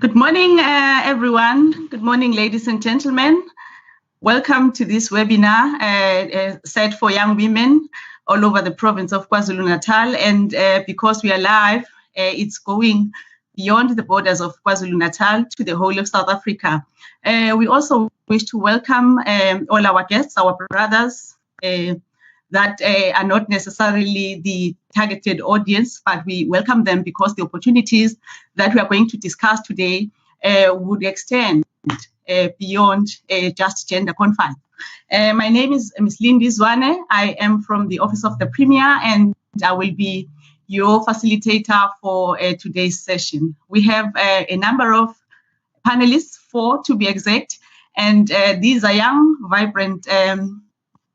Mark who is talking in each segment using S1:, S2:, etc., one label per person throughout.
S1: Good morning, everyone. Good morning, ladies and gentlemen. Welcome to this webinar set for young women all over the province of KwaZulu-Natal. And because we are live, it's going beyond the borders of KwaZulu-Natal to the whole of South Africa. We also wish to welcome all our guests, our brothers, that are not necessarily the targeted audience, but we welcome them because the opportunities that we are going to discuss today would extend beyond just gender confines. My name is Ms. Lindy Zwane. I am from the Office of the Premier, and I will be your facilitator for today's session. We have a number of panelists, 4 to be exact, and these are young, vibrant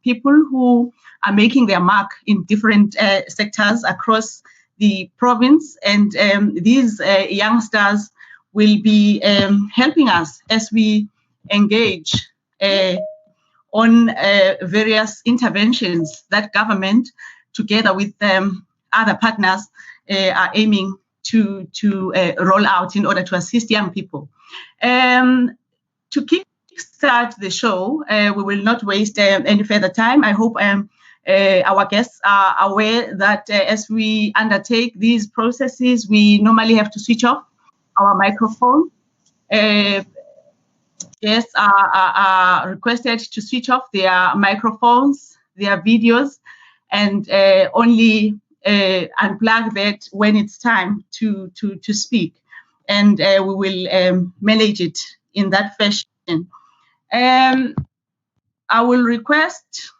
S1: people who are making their mark in different sectors across the province. And these youngsters will be helping us as we engage on various interventions that government, together with other partners, are aiming to roll out in order to assist young people. To kickstart the show, we will not waste any further time. I hope our guests are aware that as we undertake these processes, we normally have to switch off our microphone. Guests are requested to switch off their microphones, their videos, and only unplug that when it's time to speak. And we will manage it in that fashion. I will request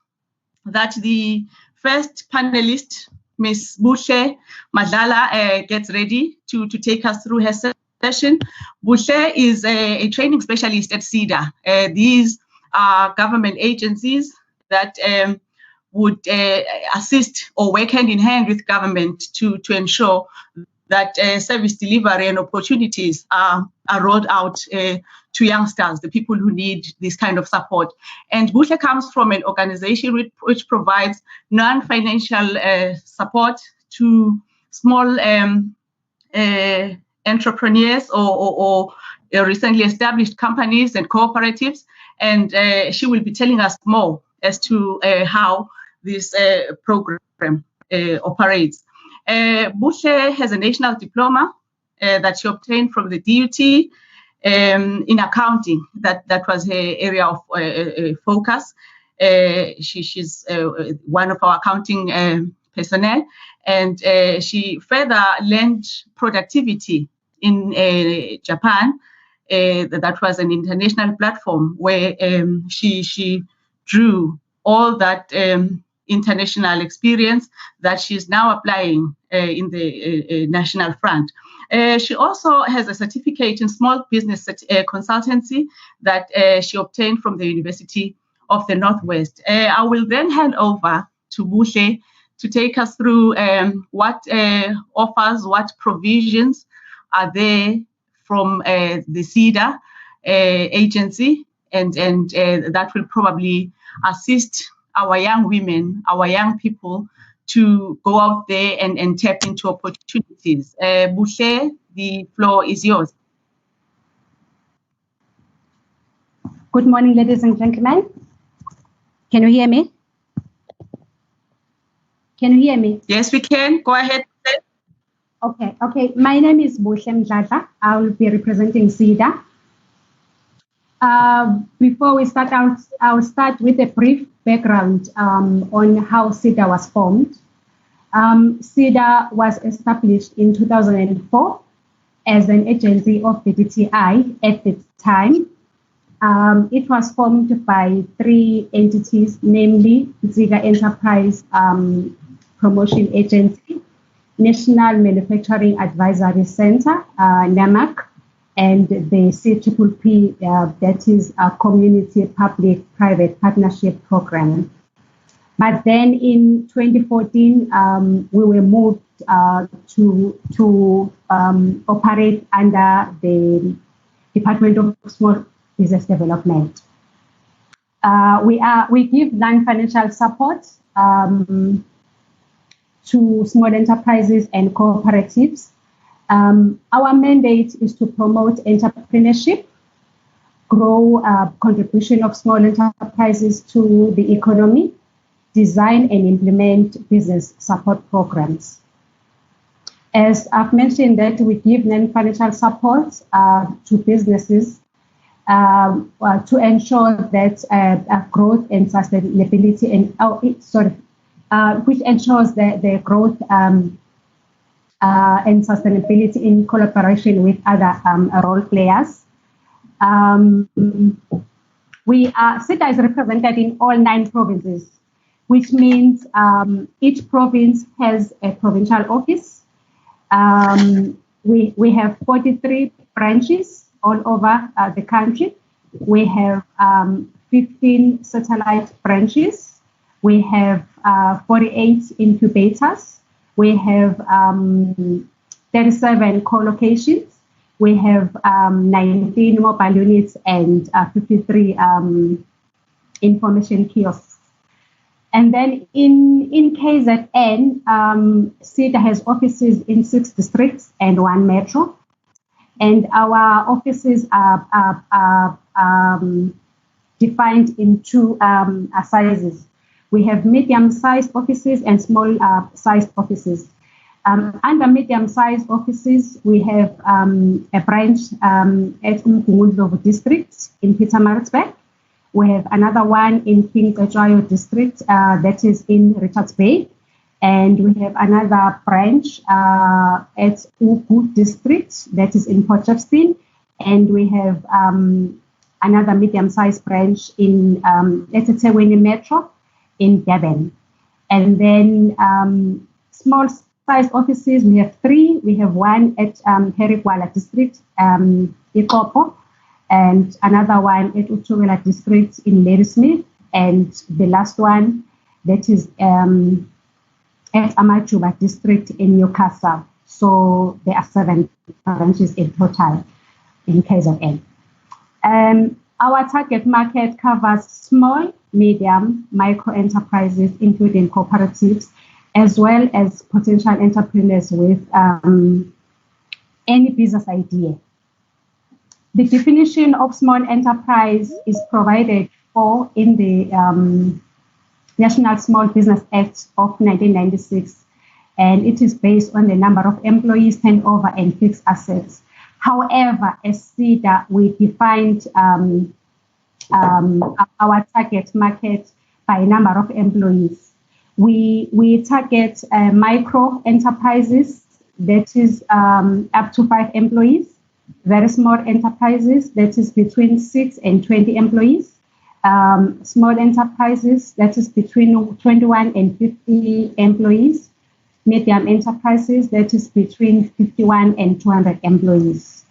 S1: that the first panelist, Ms. Buhle Madlala, gets ready to take us through her session. Buhle is a training specialist at SEDA. These are government agencies that would assist or work hand in hand with government to ensure that service delivery and opportunities are rolled out to youngsters, the people who need this kind of support. And Buhle comes from an organization which provides non-financial support to small entrepreneurs or recently established companies and cooperatives. And she will be telling us more as to how this program operates. Buhle has a national diploma that she obtained from the DUT in accounting. That was her area of focus. She's one of our accounting personnel, and she further learned productivity in Japan. That was an international platform where she drew all that international experience that she's now applying in the national front. She also has a certificate in small business consultancy that she obtained from the University of the Northwest. I will then hand over to Buhle to take us through what offers, what provisions are there from the SEDA agency, and that will probably assist our young women, our young people, to go out there and tap into opportunities. Buhle, the floor is yours.
S2: Good morning, ladies and gentlemen. Can you hear me? Can you hear me?
S1: Yes, we can. Go ahead.
S2: Okay. My name is Buhle Madlala. I will be representing SEDA. Before we start out, I'll start with a brief background on how SEDA was formed. SEDA was established in 2004 as an agency of the DTI at the time. It was formed by 3 entities, namely Ziga Enterprise Promotion Agency, National Manufacturing Advisory Center, NAMAC, and the CPPP, that is a Community Public-Private Partnership Program. But then in 2014, we were moved to operate under the Department of Small Business Development. We give non-financial support to small enterprises and cooperatives Our mandate is to promote entrepreneurship, grow contribution of small enterprises to the economy, design and implement business support programs. As I've mentioned, that we give non-financial support to businesses to ensure that growth and sustainability which ensures that the growth and sustainability in collaboration with other role players. SEDA is represented in all 9 provinces, which means each province has a provincial office. We have 43 branches all over the country. We have 15 satellite branches. We have 48 incubators. We have 37 co-locations. We have 19 mobile units and 53 information kiosks. And then in KZN, SEDA has offices in 6 districts and 1 metro. And our offices are defined in 2 sizes. We have medium-sized offices and small-sized offices. Under medium-sized offices, we have a branch at Umgungundlovu district in Pietermaritzburg. We have another one in King Cetshwayo district that is in Richards Bay. And we have another branch at Ugu district that is in Potchefstroom. And we have another medium-sized branch in eThekwini Metro in Durban. And then small-sized offices, we have 3. We have one at Herigwala district, Ikopo, and another one at Utuwela district in Ladysmith, and the last one that is at Amajuba district in Newcastle. So there are 7 branches in total in KZN. Our target market covers small, medium, micro enterprises, including cooperatives, as well as potential entrepreneurs with any business idea. The definition of small enterprise is provided for in the National Small Business Act of 1996, and it is based on the number of employees, turnover, and fixed assets. However, as SEDA, we defined our target market by number of employees. We target micro enterprises, that is up to 5 employees, very small enterprises, that is between 6 and 20 employees, small enterprises, that is between 21 and 50 employees, medium enterprises, that is between 51 and 200 employees.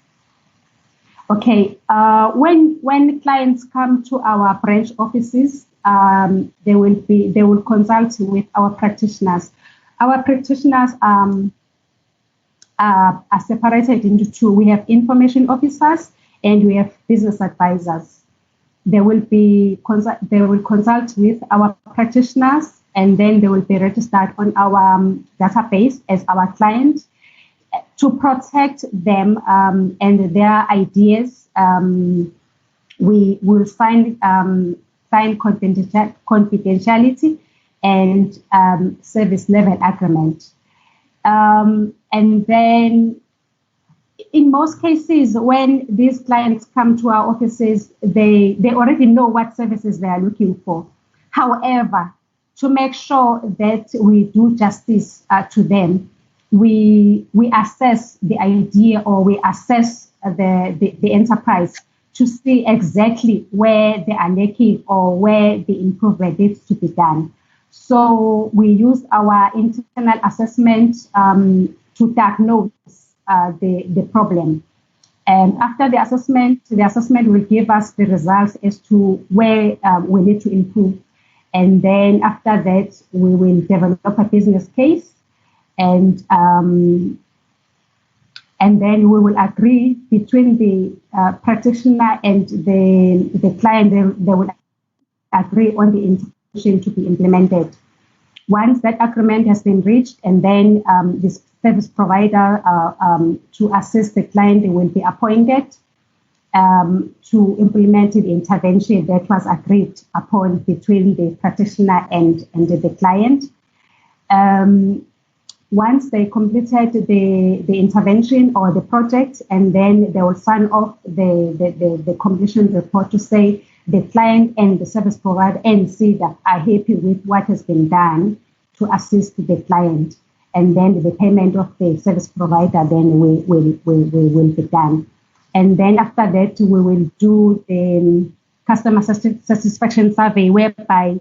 S2: Okay, when clients come to our branch offices, they will consult with our practitioners. Our practitioners are separated into 2. We have information officers and we have business advisors. They will consult with our practitioners, and then they will be registered on our database as our client. To protect them and their ideas, we will sign confidentiality and service level agreement. And then in most cases, when these clients come to our offices, they already know what services they are looking for. However, to make sure that we do justice to them, we assess the idea, or we assess the enterprise to see exactly where they are lacking or where the improvement needs to be done. So we use our internal assessment to diagnose the problem. And after the assessment will give us the results as to where we need to improve. And then after that, we will develop a business case, and then we will agree between the practitioner and the client. They will agree on the intervention to be implemented. Once that agreement has been reached, and then this service provider to assist the client will be appointed to implement the intervention that was agreed upon between the practitioner and the client. Once they completed the intervention or the project, and then they will sign off the completion report to say the client and the service provider and CEDA are happy with what has been done to assist the client. And then the payment of the service provider then will be done. And then after that, we will do the customer satisfaction survey, whereby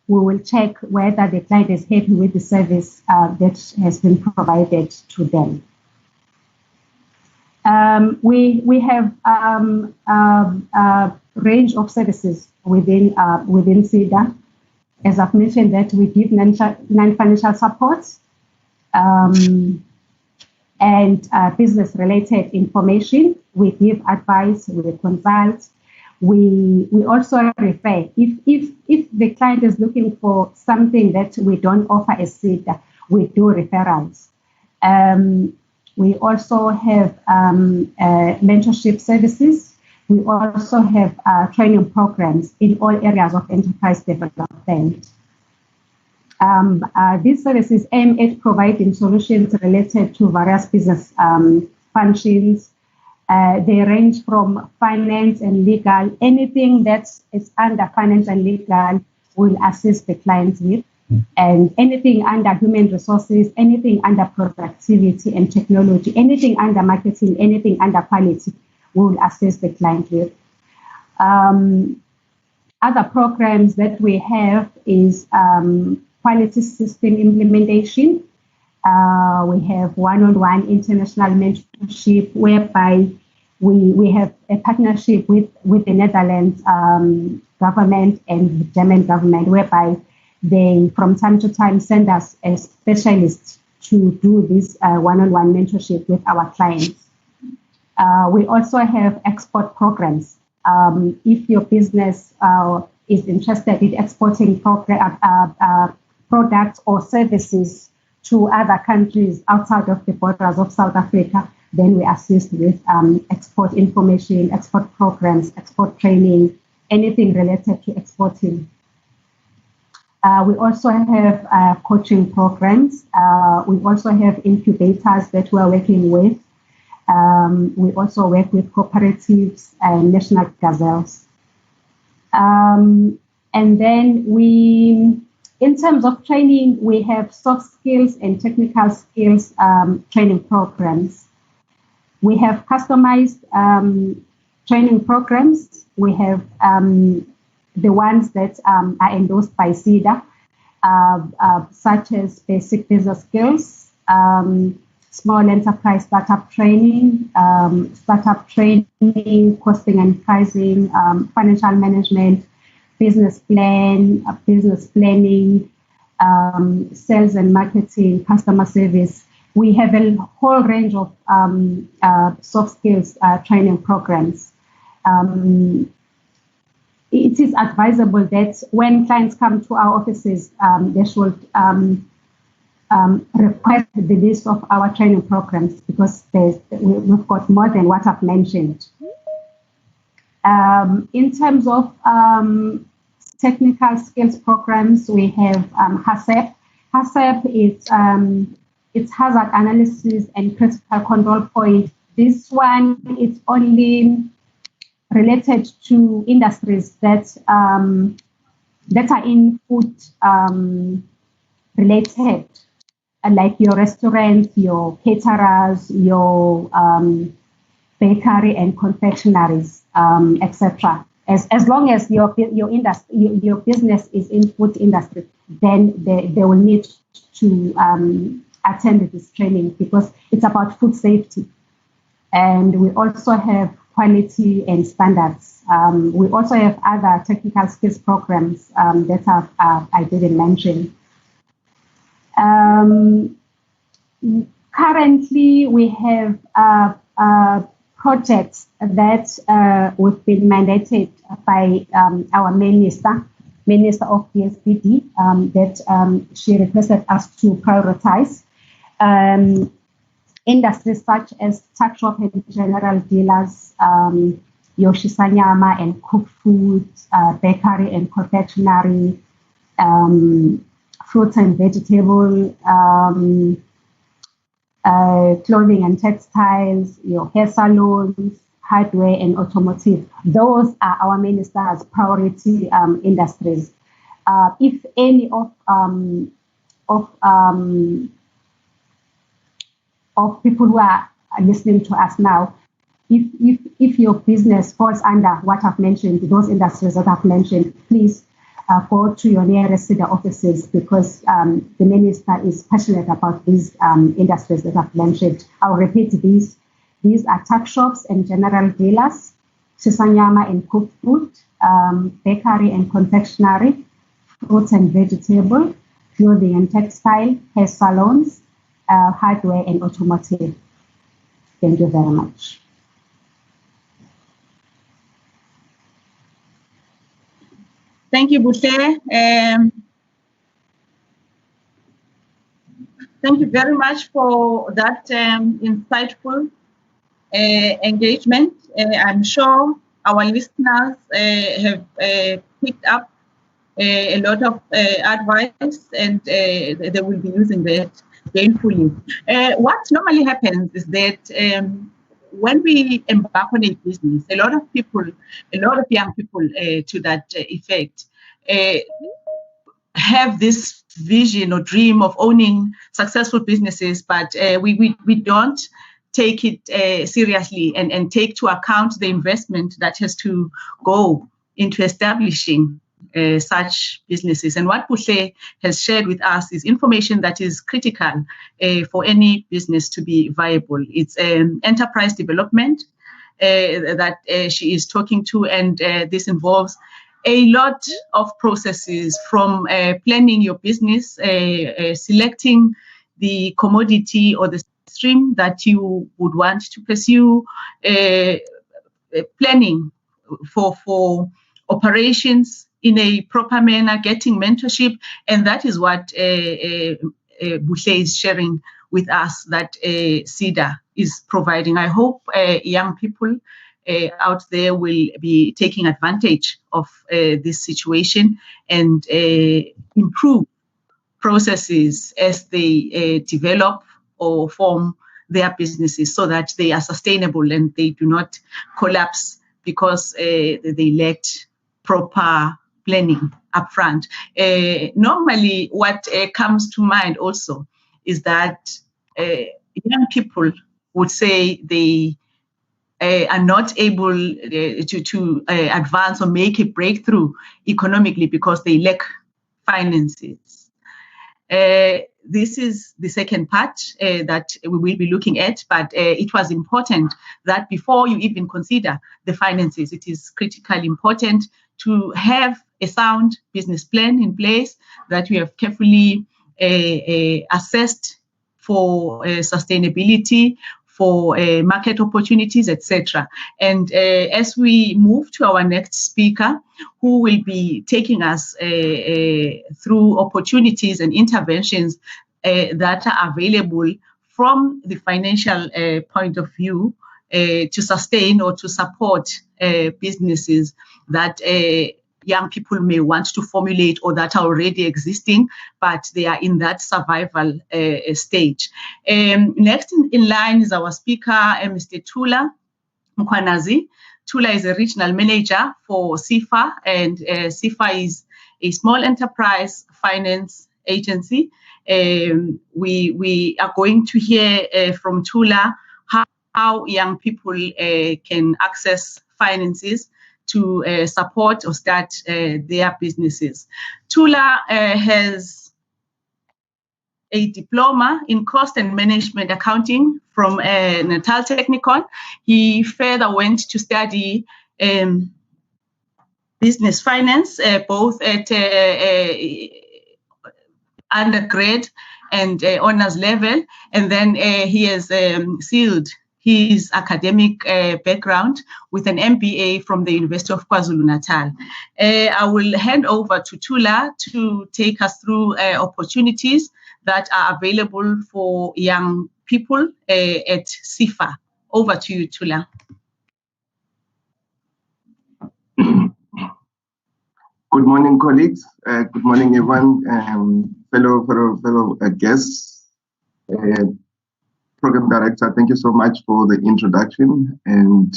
S2: we will check whether the client is happy with the service that has been provided to them. We have a range of services within CEDA. As I've mentioned, that we give non-financial support and business-related information. We give advice, we consult. We also refer. If the client is looking for something that we don't offer as CEDA, we do referrals. We also have mentorship services. We also have training programs in all areas of enterprise development. These services aim at providing solutions related to various business functions. They range from finance and legal. Anything that is under finance and legal will assist the clients with. And anything under human resources, anything under productivity and technology, anything under marketing, anything under quality, will assist the client with. Other programs that we have is quality system implementation. We have one-on-one international mentorship, whereby we have a partnership with the Netherlands government and the German government, whereby they from time to time send us a specialist to do this one-on-one mentorship with our clients. We also have export programs. If your business is interested in exporting products or services to other countries outside of the borders of South Africa, then we assist with export information, export programs, export training, anything related to exporting. We also have coaching programs. We also have incubators that we are working with. We also work with cooperatives and national gazelles. And then in terms of training, we have soft skills and technical skills training programs. We have customized training programs. We have the ones that are endorsed by CEDA, such as basic business skills, small enterprise startup training, costing and pricing, financial management, business planning, sales and marketing, customer service. We have a whole range of soft skills training programs. It is advisable that when clients come to our offices, they should request the list of our training programs, because we've got more than what I've mentioned. In terms of technical skills programs, we have HACCP. HACCP it's hazard analysis and critical control point. This one is only related to industries that are in food related, like your restaurants, your caterers, your bakery and confectionaries, etc. As long as your business is in food industry, then they will need to attend this training, because it's about food safety. And we also have quality and standards. We also have other technical skills programs that I didn't mention. Currently, we have projects that we've been mandated by our minister Minister of PSPD that she requested us to prioritize. Industries such as tuck shop and general dealers, Yoshisanyama and cooked food, bakery and confectionery, fruits and vegetable, clothing and textiles, your hair salons, hardware and automotive. Those are our minister's priority industries. If any of people who are listening to us now, if your business falls under what I've mentioned, those industries that I've mentioned, please go to your nearest SIDA offices, because the minister is passionate about these industries that I've mentioned. I'll repeat these. These are tuck shops and general dealers, Shisanyama and cooked food, bakery and confectionery, fruits and vegetable, clothing and textile, hair salons, hardware and automotive. Thank you very much.
S1: Thank you, Buhle. Thank you very much for that insightful engagement. I'm sure our listeners have picked up a lot of advice, and they will be using that gainfully. What normally happens is that when we embark on a business, a lot of young people to that effect have this vision or dream of owning successful businesses, but we don't take it seriously and take to account the investment that has to go into establishing such businesses. And what Buhle has shared with us is information that is critical for any business to be viable. It's enterprise development that she is talking to, and this involves a lot of processes, from planning your business, selecting the commodity or the stream that you would want to pursue, planning for operations in a proper manner, getting mentorship, and that is what Buhle is sharing with us that SIDA is providing. I hope young people out there will be taking advantage of this situation and improve processes as they develop or form their businesses, so that they are sustainable and they do not collapse because they lacked proper planning upfront. Normally, what comes to mind also is that young people would say they are not able to advance or make a breakthrough economically because they lack finances. This is the second part that we will be looking at, but it was important that before you even consider the finances, it is critically important to have a sound business plan in place that we have carefully assessed for sustainability, for market opportunities, etc. And as we move to our next speaker, who will be taking us through opportunities and interventions that are available from the financial point of view to sustain or to support businesses that young people may want to formulate or that are already existing, but they are in that survival stage. Next in line is our speaker, Mr. Tula Mkwanazi. Tula is a regional manager for SIFA, and SIFA is a small enterprise finance agency. We are going to hear from Tula how young people can access finances to support or start their businesses. Tula has a diploma in cost and management accounting from Natal Technikon. He further went to study business finance, both at undergrad and honors level, and then he has sealed his academic background with an MBA from the University of KwaZulu-Natal. I will hand over to Tula to take us through opportunities that are available for young people at SIFA. Over to you, Tula.
S3: Good morning, colleagues. Good morning, everyone. Fellow guests. Program Director, thank you so much for the introduction. And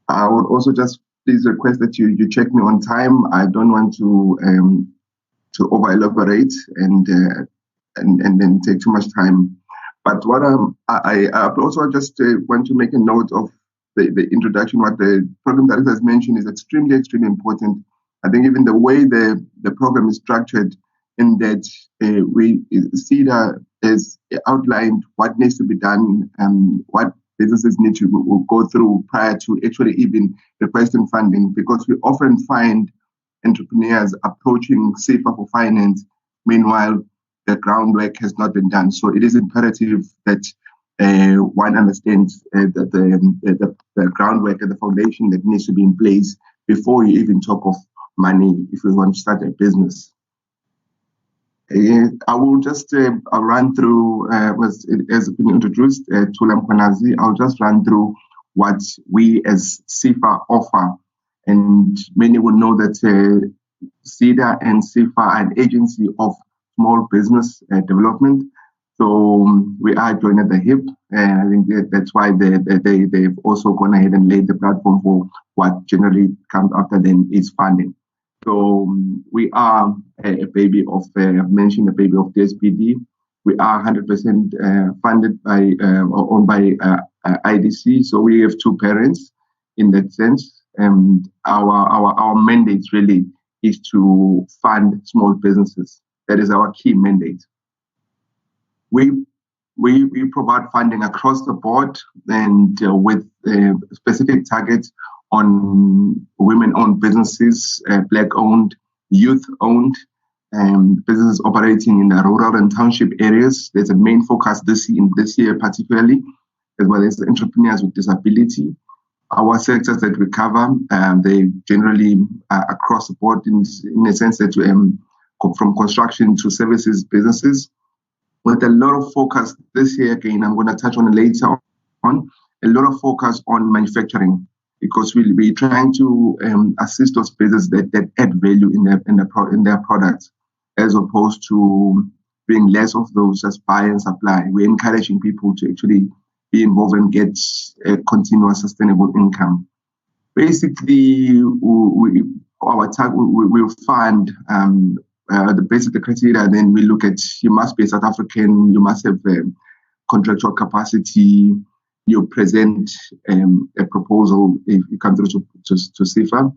S3: I would also just please request that you check me on time. I don't want to over elaborate and then take too much time. But what I also just want to make a note of the introduction. What the Program Director has mentioned is extremely important. I think even the way the program is structured, in that CEDA has outlined what needs to be done and what businesses need to go through prior to actually even requesting funding, because we often find entrepreneurs approaching SIFA for finance. Meanwhile, the groundwork has not been done. So it is imperative that one understands that the groundwork and the foundation that needs to be in place before you even talk of money if you want to start a business. I will just run through, as been introduced, Tulam Kwanazi. I'll just run through what we as SIFA offer. And many will know that SEDA and SIFA are an agency of small business development. So we are joined at the hip. I think that's why they've also gone ahead and laid the platform for what generally comes after them is funding. So we are a baby of, I've mentioned a baby of DSPD. We are 100% funded by, or owned by IDC. So we have two parents in that sense. And our mandate really is to fund small businesses. That is our key mandate. We provide funding across the board and with specific targets on women-owned businesses, Black-owned, youth-owned, businesses operating in the rural and township areas. There's a main focus this year particularly, as well as entrepreneurs with disability. Our sectors that we cover, they generally are across the board in a sense that from construction to services businesses, with a lot of focus this year. Again, I'm going to touch on it later on. A lot of focus on manufacturing, because we'll be trying to assist those businesses that add value in their products, as opposed to being less of those as buy and supply. We're encouraging people to actually be involved and get a continuous sustainable income. Basically, we'll fund the criteria. Then we look at, you must be a South African, you must have contractual capacity. You present a proposal if you come through to SIFA.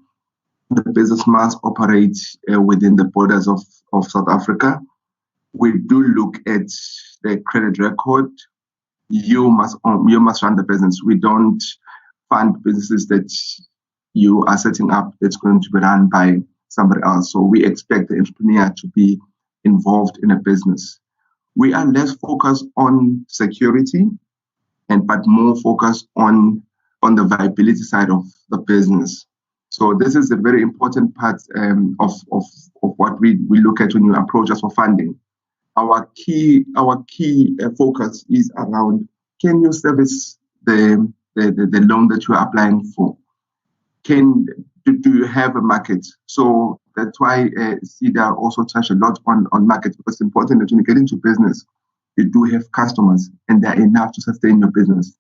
S3: The business must operate within the borders of South Africa. We do look at the credit record. You must run the business. We don't fund businesses that you are setting up that's going to be run by somebody else. So we expect the entrepreneur to be involved in a business. We are less focused on security, but more focused on the viability side of the business. So this is a very important part of what we look at when you approach us for funding. Our key focus is around, can you service the loan that you are applying for? Do you have a market? So that's why SEDA also touch a lot on market, because it's important that when you get into business, you do have customers and they're enough to sustain your business.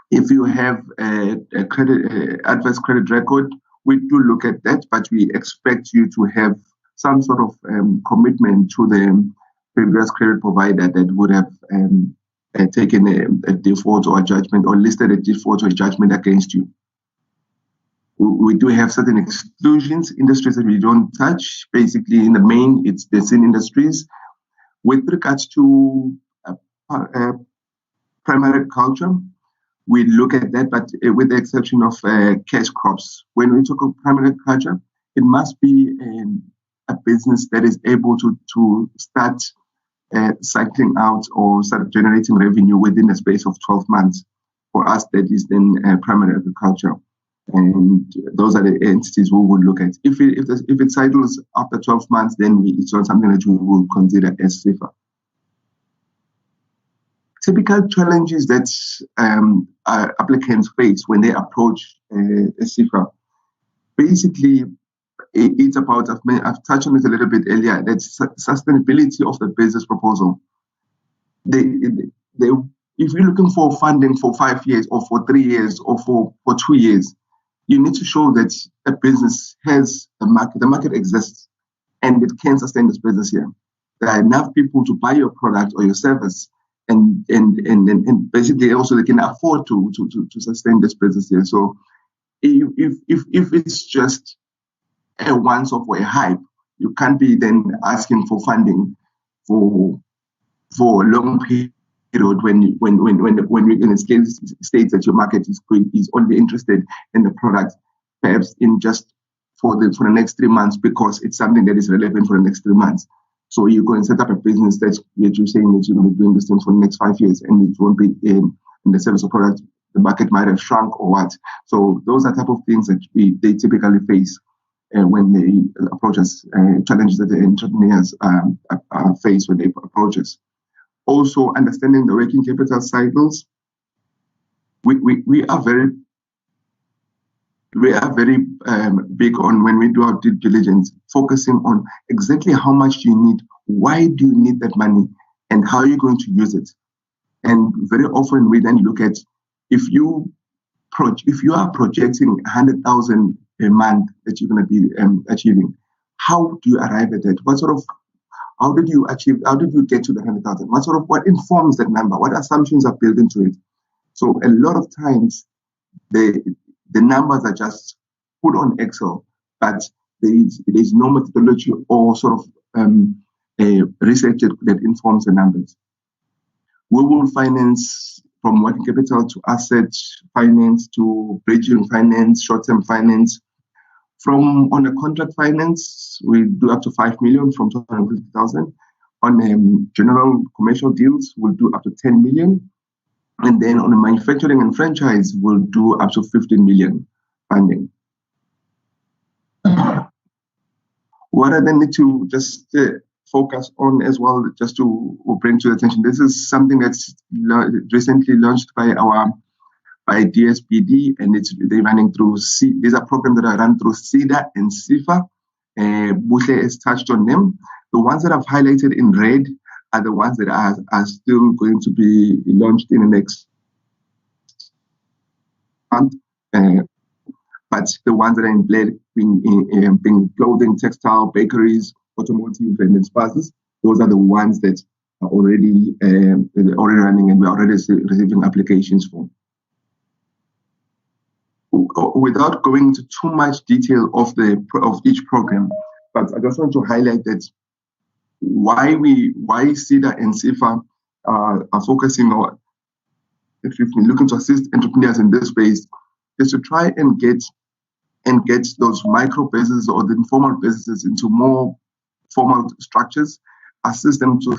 S3: If you have a adverse credit record, we do look at that, but we expect you to have some sort of commitment to the previous credit provider that would have taken a default or a judgment, or listed a default or a judgment against you. We do have certain exclusions, industries that we don't touch. Basically, in the main, it's the same industries. With regards to primary culture, we look at that, but with the exception of cash crops. When we talk of primary culture, it must be a business that is able to start cycling out or start generating revenue within a space of 12 months. For us, that is then primary agriculture. And those are the entities we would look at. If it cycles after 12 months, then it's not something that we will consider as safer. Typical challenges that applicants face when they approach a CIFA. Basically, it's about, I've touched on it a little bit earlier, that sustainability of the business proposal. If you're looking for funding for 5 years or for 3 years or for 2 years, you need to show that a business has a market, the market exists, and it can sustain this business here. There are enough people to buy your product or your service, and basically also they can afford to sustain this business here. So if it's just a once-off or a hype, you can't be then asking for funding for a long period when you're in a state that your market is only interested in the product, perhaps in just for the next 3 months, because it's something that is relevant for the next 3 months. So you go and set up a business that you're saying that you're going to be doing this thing for the next 5 years, and it won't be in the service or product. The market might have shrunk or what. So those are type of things that they typically face when they approach us, challenges that the entrepreneurs face when they approach us. Also, understanding the working capital cycles. We are very big on, when we do our due diligence, focusing on exactly how much you need, why do you need that money, and how are you going to use it. And very often we then look at, if you are projecting 100,000 a month that you're going to be achieving, how do you arrive at that? How did you get to the 100,000? What informs that number? What assumptions are built into it? So a lot of times the numbers are just put on Excel, but there is no methodology or research that informs the numbers. We will finance from working capital to asset finance to bridging finance, short-term finance. On a contract finance, we do up to 5 million from 250,000. On general commercial deals, we'll do up to 10 million. And then on a manufacturing and franchise, we'll do up to 15 million funding. What I then need to just focus on as well, just to bring to the attention, this is something that's recently launched by DSPD, and they're running through these are programs that are run through SEDA and CIFA. Buhle has touched on them. The ones that I've highlighted in red are the ones that are still going to be launched in the next month. But the ones that are in black, being clothing, textile, bakeries, automotive, and spaces, those are the ones that are already running, and we're already receiving applications for. Without going into too much detail of each program, but I just want to highlight that why SEDA and CIFA are focusing on, if you've been looking to assist entrepreneurs in this space, is to try and get those micro businesses or the informal businesses into more formal structures, assist them to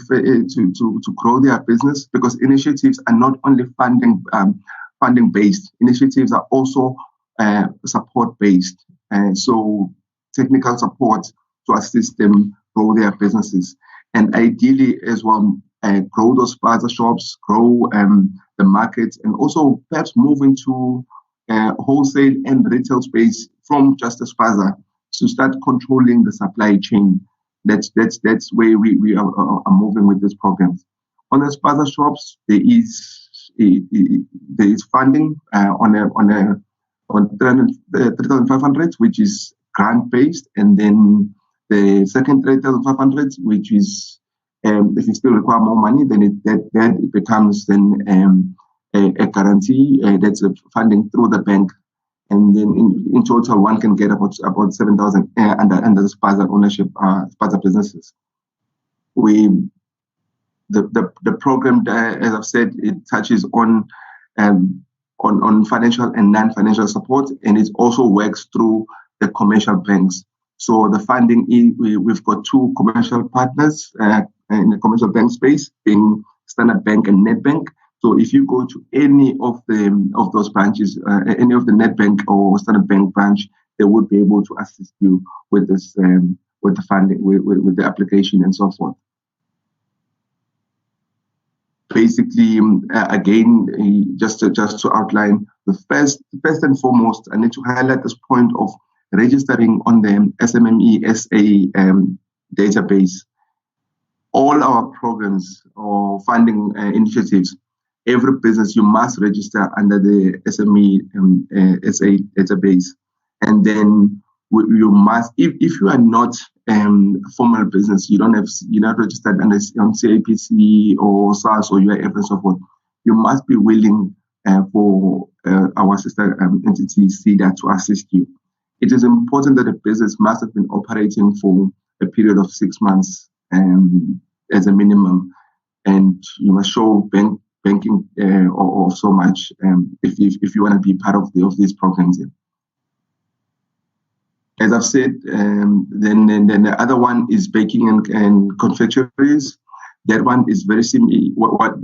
S3: grow their business, because initiatives are not only funding based. Initiatives are also support based, so technical support to assist them grow their businesses, and ideally as well grow those plaza shops, grow the markets, and also perhaps move into wholesale and retail space from just a spaza to start controlling the supply chain. That's where we are moving with these programs. On the spaza shops, there is funding on 3,500, which is grant based, and then the second 3,500, which is if you still require more money, then it becomes then a guarantee that's funding through the bank, and then in total one can get about 7,000 under the spaza ownership, spaza businesses. The program, as I've said, it touches on financial and non-financial support, and it also works through the commercial banks. So the funding, we've got 2 commercial partners, in the commercial bank space, being Standard Bank and Nedbank. So if you go to any of those branches, any of the Nedbank or Standard Bank branch, they would be able to assist you with this, with the funding, with the application and so forth. Basically, again, just to outline, the first and foremost, I need to highlight this point of registering on the SMME SA database. All our programs or funding initiatives, every business, you must register under the SME SA database. And then you must, if you are not formal business, you're not registered on CAPC or SARS or UIF and so forth, you must be willing for our sister entity SEDA to assist you. It is important that a business must have been operating for a period of 6 months as a minimum, and you must show banking or so much if you want to be part of these programs. Yeah. As I've said, then the other one is baking and confectioneries. That one is very similar.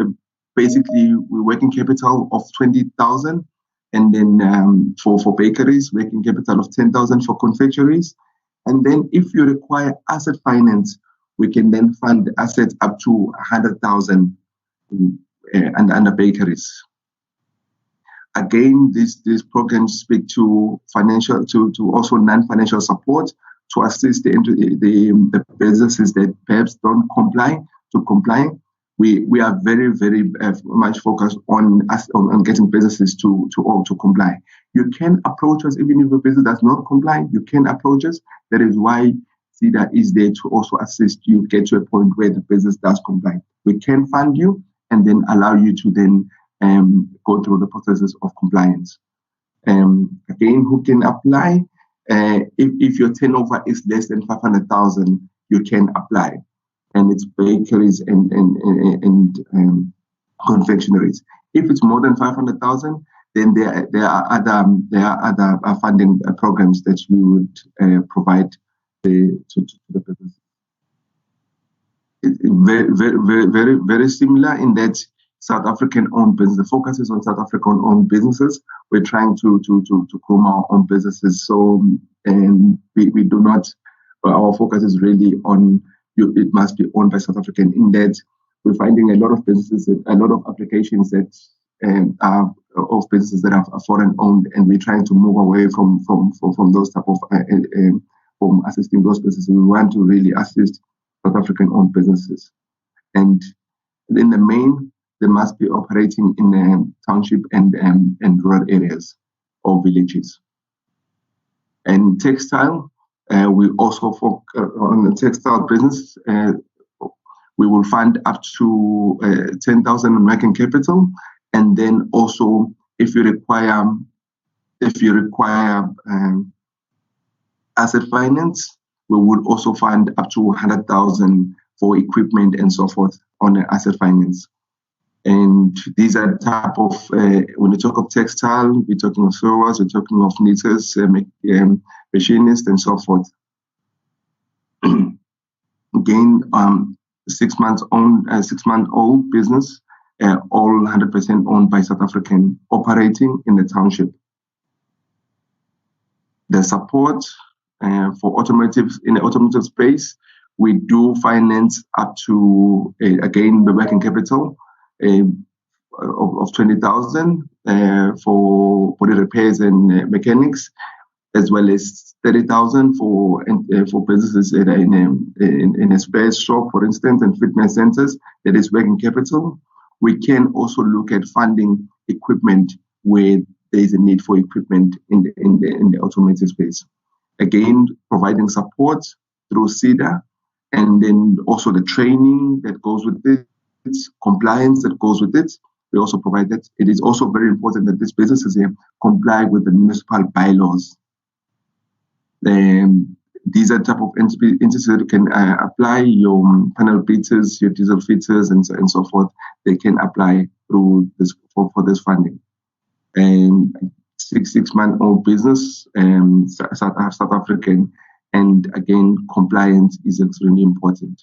S3: Basically, we're working capital of 20,000, and then for bakeries, working capital of 10,000 for confectioneries. And then if you require asset finance, we can then fund assets up to 100,000 under bakeries. Again, these programs speak to financial, to also non-financial support to assist the businesses that perhaps don't comply. We are very, very much focused on getting businesses to comply. You can approach us even if a business does not comply. You can approach us. That is why SEDA is there to also assist you get to a point where the business does comply. We can fund you and then allow you to then go through the processes of compliance. Again, who can apply? If your turnover is less than 500,000, you can apply, and it's bakeries and confectioneries. If it's more than 500,000, then there are other funding programs that we would provide to the business. It's very similar in that South African-owned business. The focus is on South African-owned businesses. We're trying to grow our own businesses. So, and we do not. Our focus is really on it must be owned by South African. In that, we're finding a lot of businesses, a lot of applications that are of businesses that are foreign-owned, and we're trying to move away from those type of from assisting those businesses. We want to really assist South African-owned businesses, and in the main, they must be operating in township and rural areas or villages. And textile, we also focus on the textile business. We will fund up to 10,000 in working capital, and then also if you require asset finance, we would also fund up to 100,000 for equipment and so forth on the asset finance. And these are the type of, when you talk of textile, we're talking of sewers, we're talking of knitters, machinists, and so forth. Again, 6 months owned, 6-month-old business, all 100% owned by South African, operating in the township. The support for automotive, in the automotive space, we do finance up to, again, the working capital of 20,000 for body repairs and mechanics, as well as 30,000 for businesses that are in a space shop, for instance, and fitness centers. That is working capital. We can also look at funding equipment where there is a need for equipment in the automotive space. Again, providing support through SEDA, and then also the training that goes with it, compliance that goes with it. We also provide that. It is also very important that these businesses comply with the municipal bylaws. These are type of entities that can apply, your panel beaters, your diesel fitters, and so forth. They can apply through this for this funding. 6-month-old business, South African, and again, compliance is extremely important.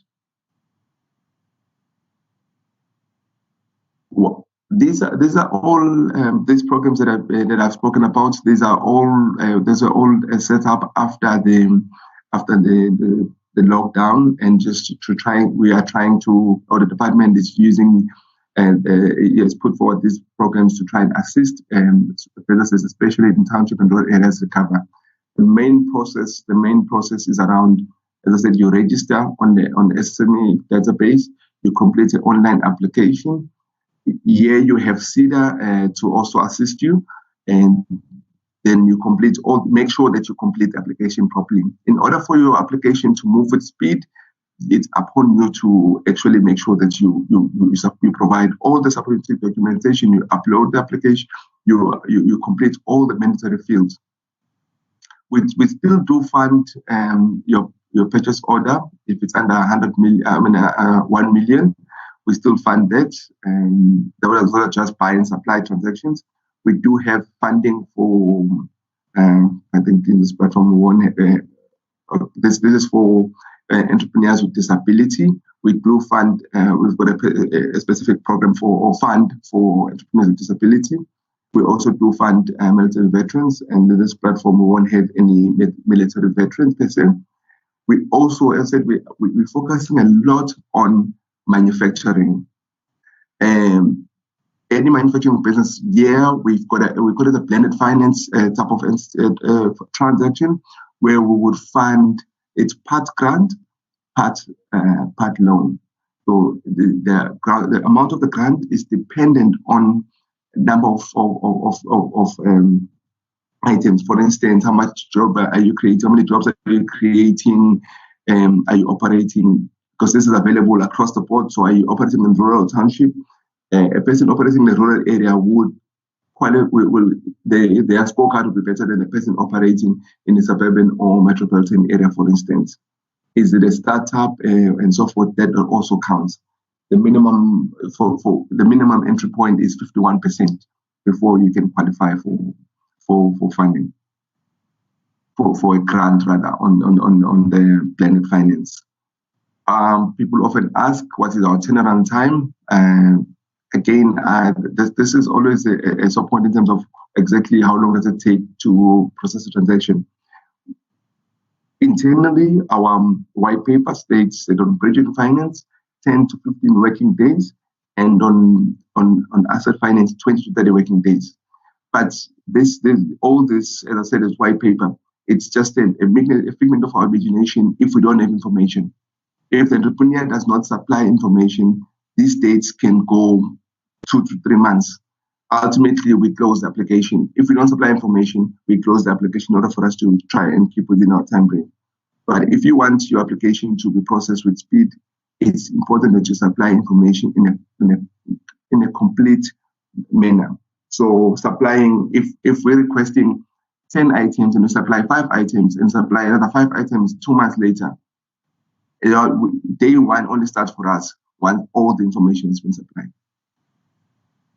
S3: These are all these programs that I've spoken about. These are all set up after the lockdown, and just to try. We are trying to, or the department is using, and has put forward these programs to try and assist businesses, especially in township and rural areas, recover. The main process is around, as I said, you register on the SME database, you complete an online application. Here you have SEDA to also assist you, and then you make sure that you complete the application properly. In order for your application to move with speed, it's upon you to actually make sure that you provide all the supporting documentation, you upload the application, you complete all the mandatory fields. We still do fund your purchase order if it's under 1 million. We still fund that, and as well as just buy and supply transactions. We do have funding for, I think in this platform, this is for entrepreneurs with disability. We do fund, we've got a specific program fund for entrepreneurs with disability. We also do fund military veterans, and in this platform, we won't have any military veterans per se. We also, as I said, we're focusing a lot on manufacturing. Any manufacturing business, we've got a blended finance type of transaction where we would fund it part grant, part loan. So the amount of the grant is dependent on number of items. For instance, how much job are you creating? How many jobs are you creating? Are you operating? Because this is available across the board. So are you operating in rural township? A person operating in the rural area their scorecard would be better than a person operating in a suburban or metropolitan area, for instance. Is it a startup and so forth? That also counts. The minimum for the minimum entry point is 51% before you can qualify for funding, for a grant rather on the blended finance. People often ask, what is our turnaround time? Again, this is always a point in terms of exactly how long does it take to process a transaction. Internally, our white paper states that on bridging finance, 10 to 15 working days, and on asset finance, 20 to 30 working days. But all this, as I said, is white paper. It's just a figment of our imagination if we don't have information. If the entrepreneur does not supply information, these dates can go 2 to 3 months. Ultimately, we close the application. If we don't supply information, we close the application in order for us to try and keep within our time frame. But if you want your application to be processed with speed, it's important that you supply information in a complete manner. So supplying, if we're requesting 10 items and we supply 5 items and supply another 5 items 2 months later, day one only starts for us once all the information has been supplied.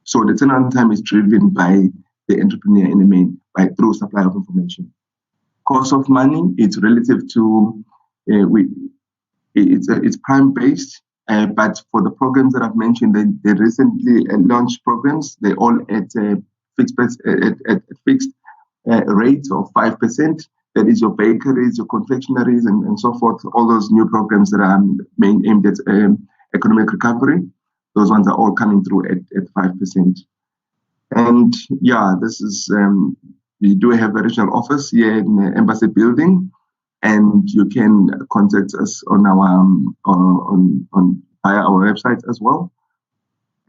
S3: So the turnaround time is driven by the entrepreneur in the main, through supply of information. Cost of money, it's relative to, it's prime based, but for the programs that I've mentioned, they recently launched programs. They all at fixed rates of 5%. That is your bakeries, your confectionaries, and so forth. All those new programs that are aimed at economic recovery, those ones are all coming through at 5%. And this is, we do have a regional office here in the Embassy Building, and you can contact us on our via our website as well.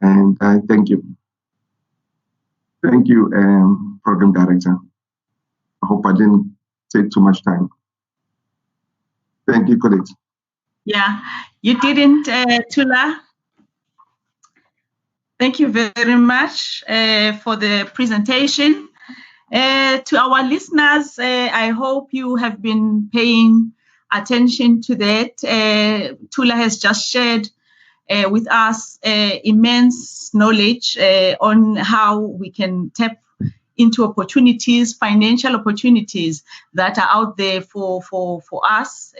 S3: And thank you. Thank you, Program Director. I hope I didn't take too much time. Thank you, Colette.
S1: Yeah, you didn't, Tula. Thank you very much for the presentation. To our listeners, I hope you have been paying attention to that. Tula has just shared with us immense knowledge on how we can tap into opportunities, financial opportunities that are out there for us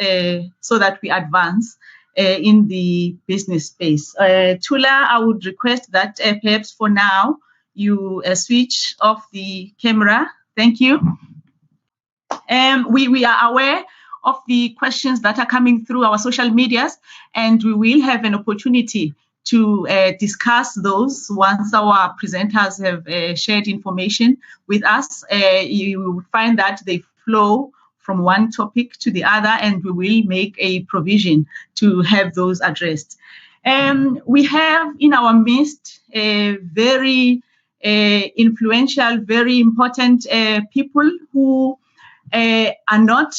S1: so that we advance in the business space. Tula, I would request that perhaps for now you switch off the camera. Thank you. We are aware of the questions that are coming through our social medias, and we will have an opportunity to discuss those once our presenters have shared information with us. You will find that they flow from one topic to the other, and we will make a provision to have those addressed. We have in our midst very influential, very important people who are not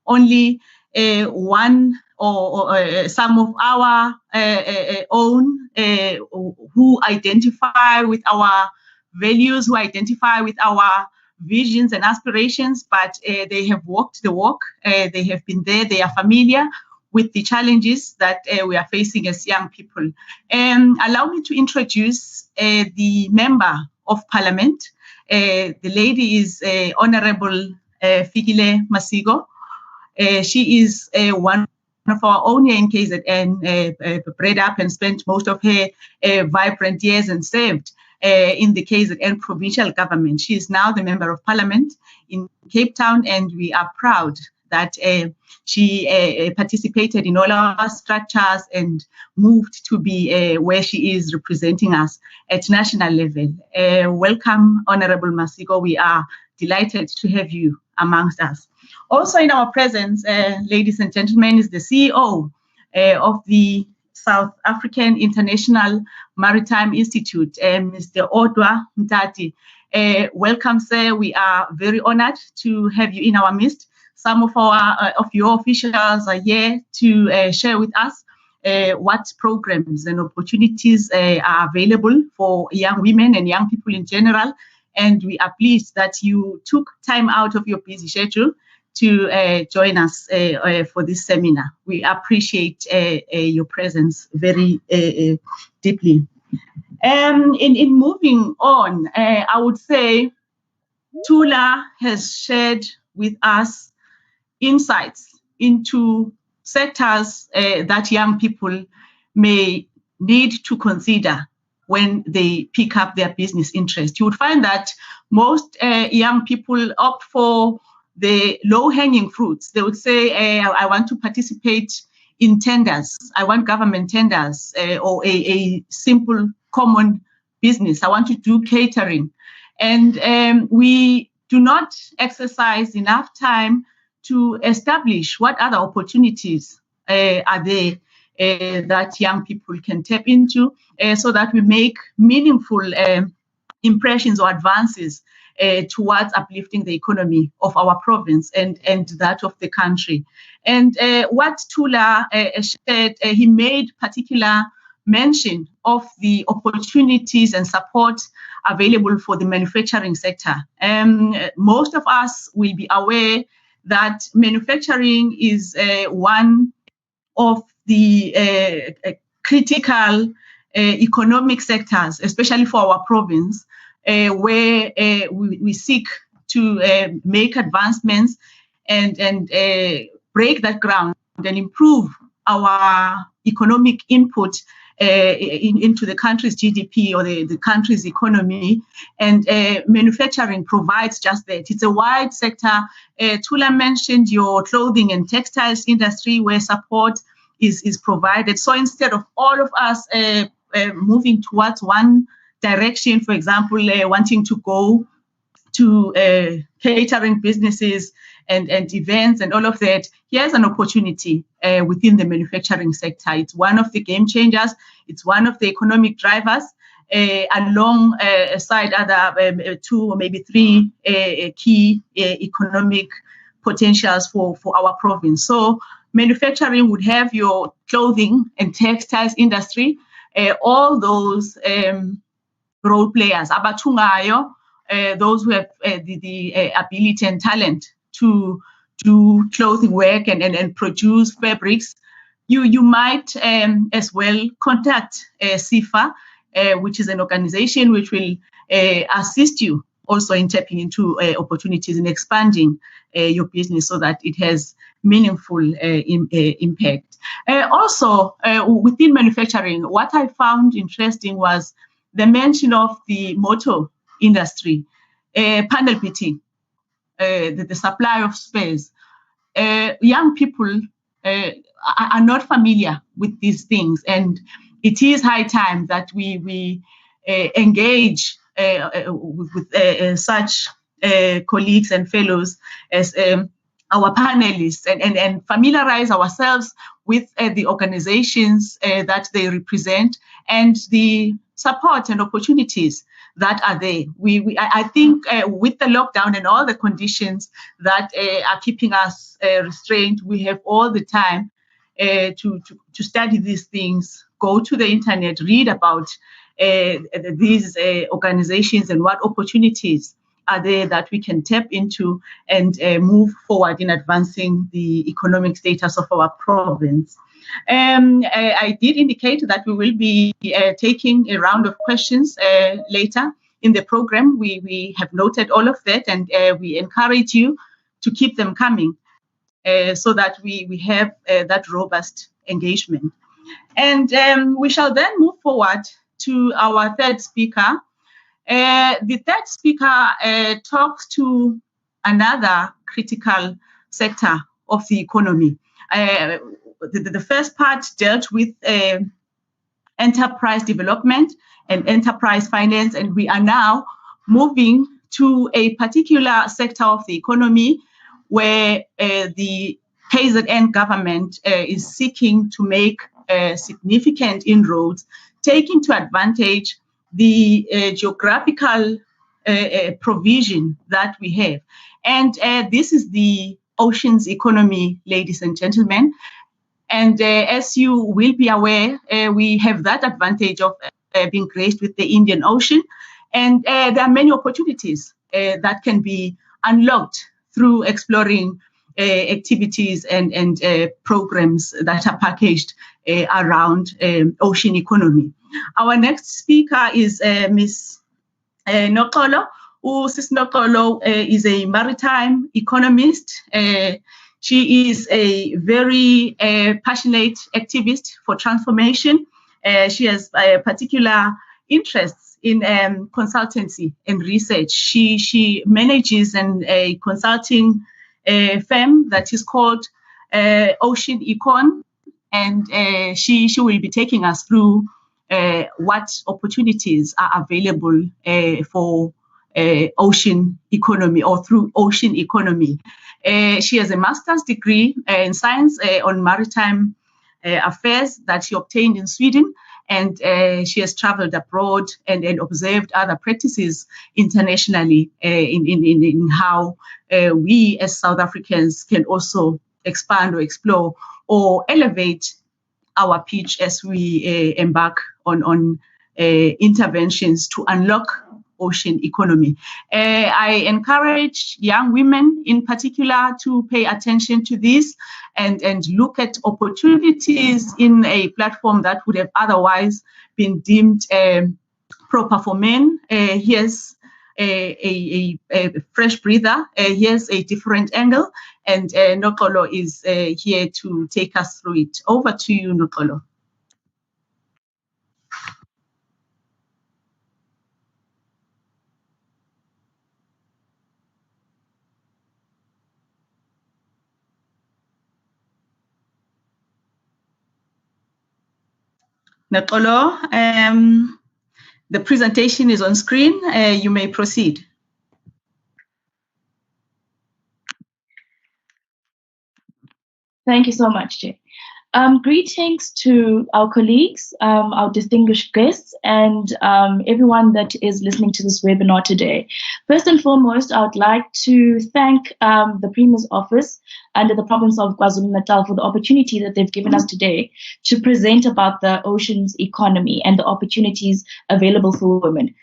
S1: only one or some of our own who identify with our values, who identify with our visions and aspirations, but they have walked the walk, they have been there, they are familiar with the challenges that we are facing as young people. Allow me to introduce the Member of Parliament. The lady is Honorable Fikile Masigo. She is one of our own here in KZN, bred up and spent most of her vibrant years and served in the KZN provincial government. She is now the Member of Parliament in Cape Town, and we are proud that she participated in all our structures and moved to be where she is representing us at national level. Welcome, Honorable Masigo. We are delighted to have you amongst us. Also in our presence, ladies and gentlemen, is the CEO of the South African International Maritime Institute, Mr. Odwa Mtati. Welcome, sir. We are very honored to have you in our midst. Some of your officials are here to share with us what programs and opportunities are available for young women and young people in general. And we are pleased that you took time out of your busy schedule to join us for this seminar. We appreciate your presence very deeply. In moving on, I would say Tula has shared with us insights into sectors that young people may need to consider when they pick up their business interest. You would find that most young people opt for the low-hanging fruits. They would say, I want to participate in tenders. I want government tenders or a simple common business. I want to do catering. And we do not exercise enough time to establish what other opportunities are there that young people can tap into so that we make meaningful impressions or advances towards uplifting the economy of our province and that of the country. And what Tula said, he made particular mention of the opportunities and support available for the manufacturing sector. Most of us will be aware that manufacturing is one of the critical economic sectors, especially for our province, where we seek to make advancements and break that ground and improve our economic input into the country's GDP or the country's economy, and manufacturing provides just that. It's a wide sector. Tula mentioned your clothing and textiles industry where support is provided. So instead of all of us moving towards one direction, for example, wanting to go to catering businesses and events and all of that, here's an opportunity within the manufacturing sector. It's one of the game changers. It's one of the economic drivers alongside other 2 or maybe 3 key economic potentials for our province. So manufacturing would have your clothing and textiles industry, all those role players, abatungayo, those who have the ability and talent to do clothing work and produce fabrics. You might as well contact SIFA, which is an organization which will assist you also in tapping into opportunities and expanding your business so that it has meaningful impact. Also, within manufacturing, what I found interesting was the mention of the motor industry, panel beating, the supply of spares. Young people are not familiar with these things, and it is high time that we engage with such colleagues and fellows as our panelists and familiarize ourselves with the organizations that they represent and the support and opportunities that are there. I think with the lockdown and all the conditions that are keeping us restrained, we have all the time to study these things, go to the internet, read about these organizations and what opportunities are there that we can tap into and move forward in advancing the economic status of our province. I did indicate that we will be taking a round of questions later in the program. We have noted all of that, and we encourage you to keep them coming so that we have that robust engagement. And we shall then move forward to our third speaker. The third speaker talks to another critical sector of the economy. The first part dealt with enterprise development and enterprise finance, and we are now moving to a particular sector of the economy where the KZN government is seeking to make significant inroads, taking to advantage the geographical provision that we have. And this is the oceans economy, ladies and gentlemen. And as you will be aware, we have that advantage of being graced with the Indian Ocean. And there are many opportunities that can be unlocked through exploring activities and programs that are packaged around ocean economy. Our next speaker is Ms. Nokolo. Sis Nokolo is a maritime economist. She is a very passionate activist for transformation. She has particular interests in consultancy and research. She manages a consulting firm that is called Ocean Econ, and she will be taking us through what opportunities are available for ocean economy or through ocean economy. She has a master's degree in science on maritime affairs that she obtained in Sweden, and she has traveled abroad and observed other practices internationally in how we as South Africans can also expand or explore or elevate our pitch as we embark on interventions to unlock ocean economy. I encourage young women in particular to pay attention to this and look at opportunities in a platform that would have otherwise been deemed proper for men. Here's a fresh breather. Here's a different angle, and Nokolo is here to take us through it. Over to you, Nokolo. Nokolo, the presentation is on screen. You may proceed.
S4: Thank you so much, Jay. Greetings to our colleagues, our distinguished guests, and everyone that is listening to this webinar today. First and foremost, I would like to thank the Premier's Office under the province of KwaZulu-Natal for the opportunity that they've given us today to present about the oceans economy and the opportunities available for women.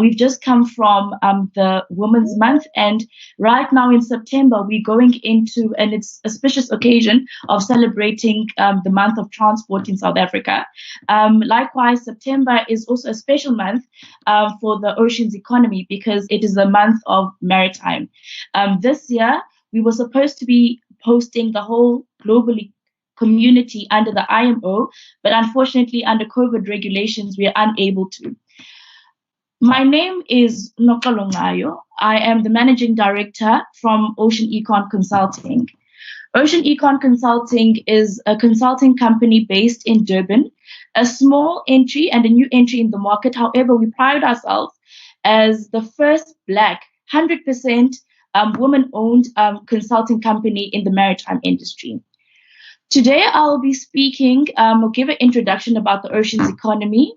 S4: We've just come from the Women's Month, and right now in September, we're going into an auspicious occasion of celebrating the month of transport in South Africa. Likewise, September is also a special month for the oceans economy because it is the month of maritime. This year, we were supposed to be hosting the whole globally community under the IMO, but unfortunately under COVID regulations, we are unable to. My name is Nokalo Ngayo. I am the managing director from Ocean Econ Consulting. Ocean Econ Consulting is a consulting company based in Durban, a small entry and a new entry in the market. However, we pride ourselves as the first Black, 100% woman-owned consulting company in the maritime industry. Today, I'll be speaking, I'll give an introduction about the oceans economy,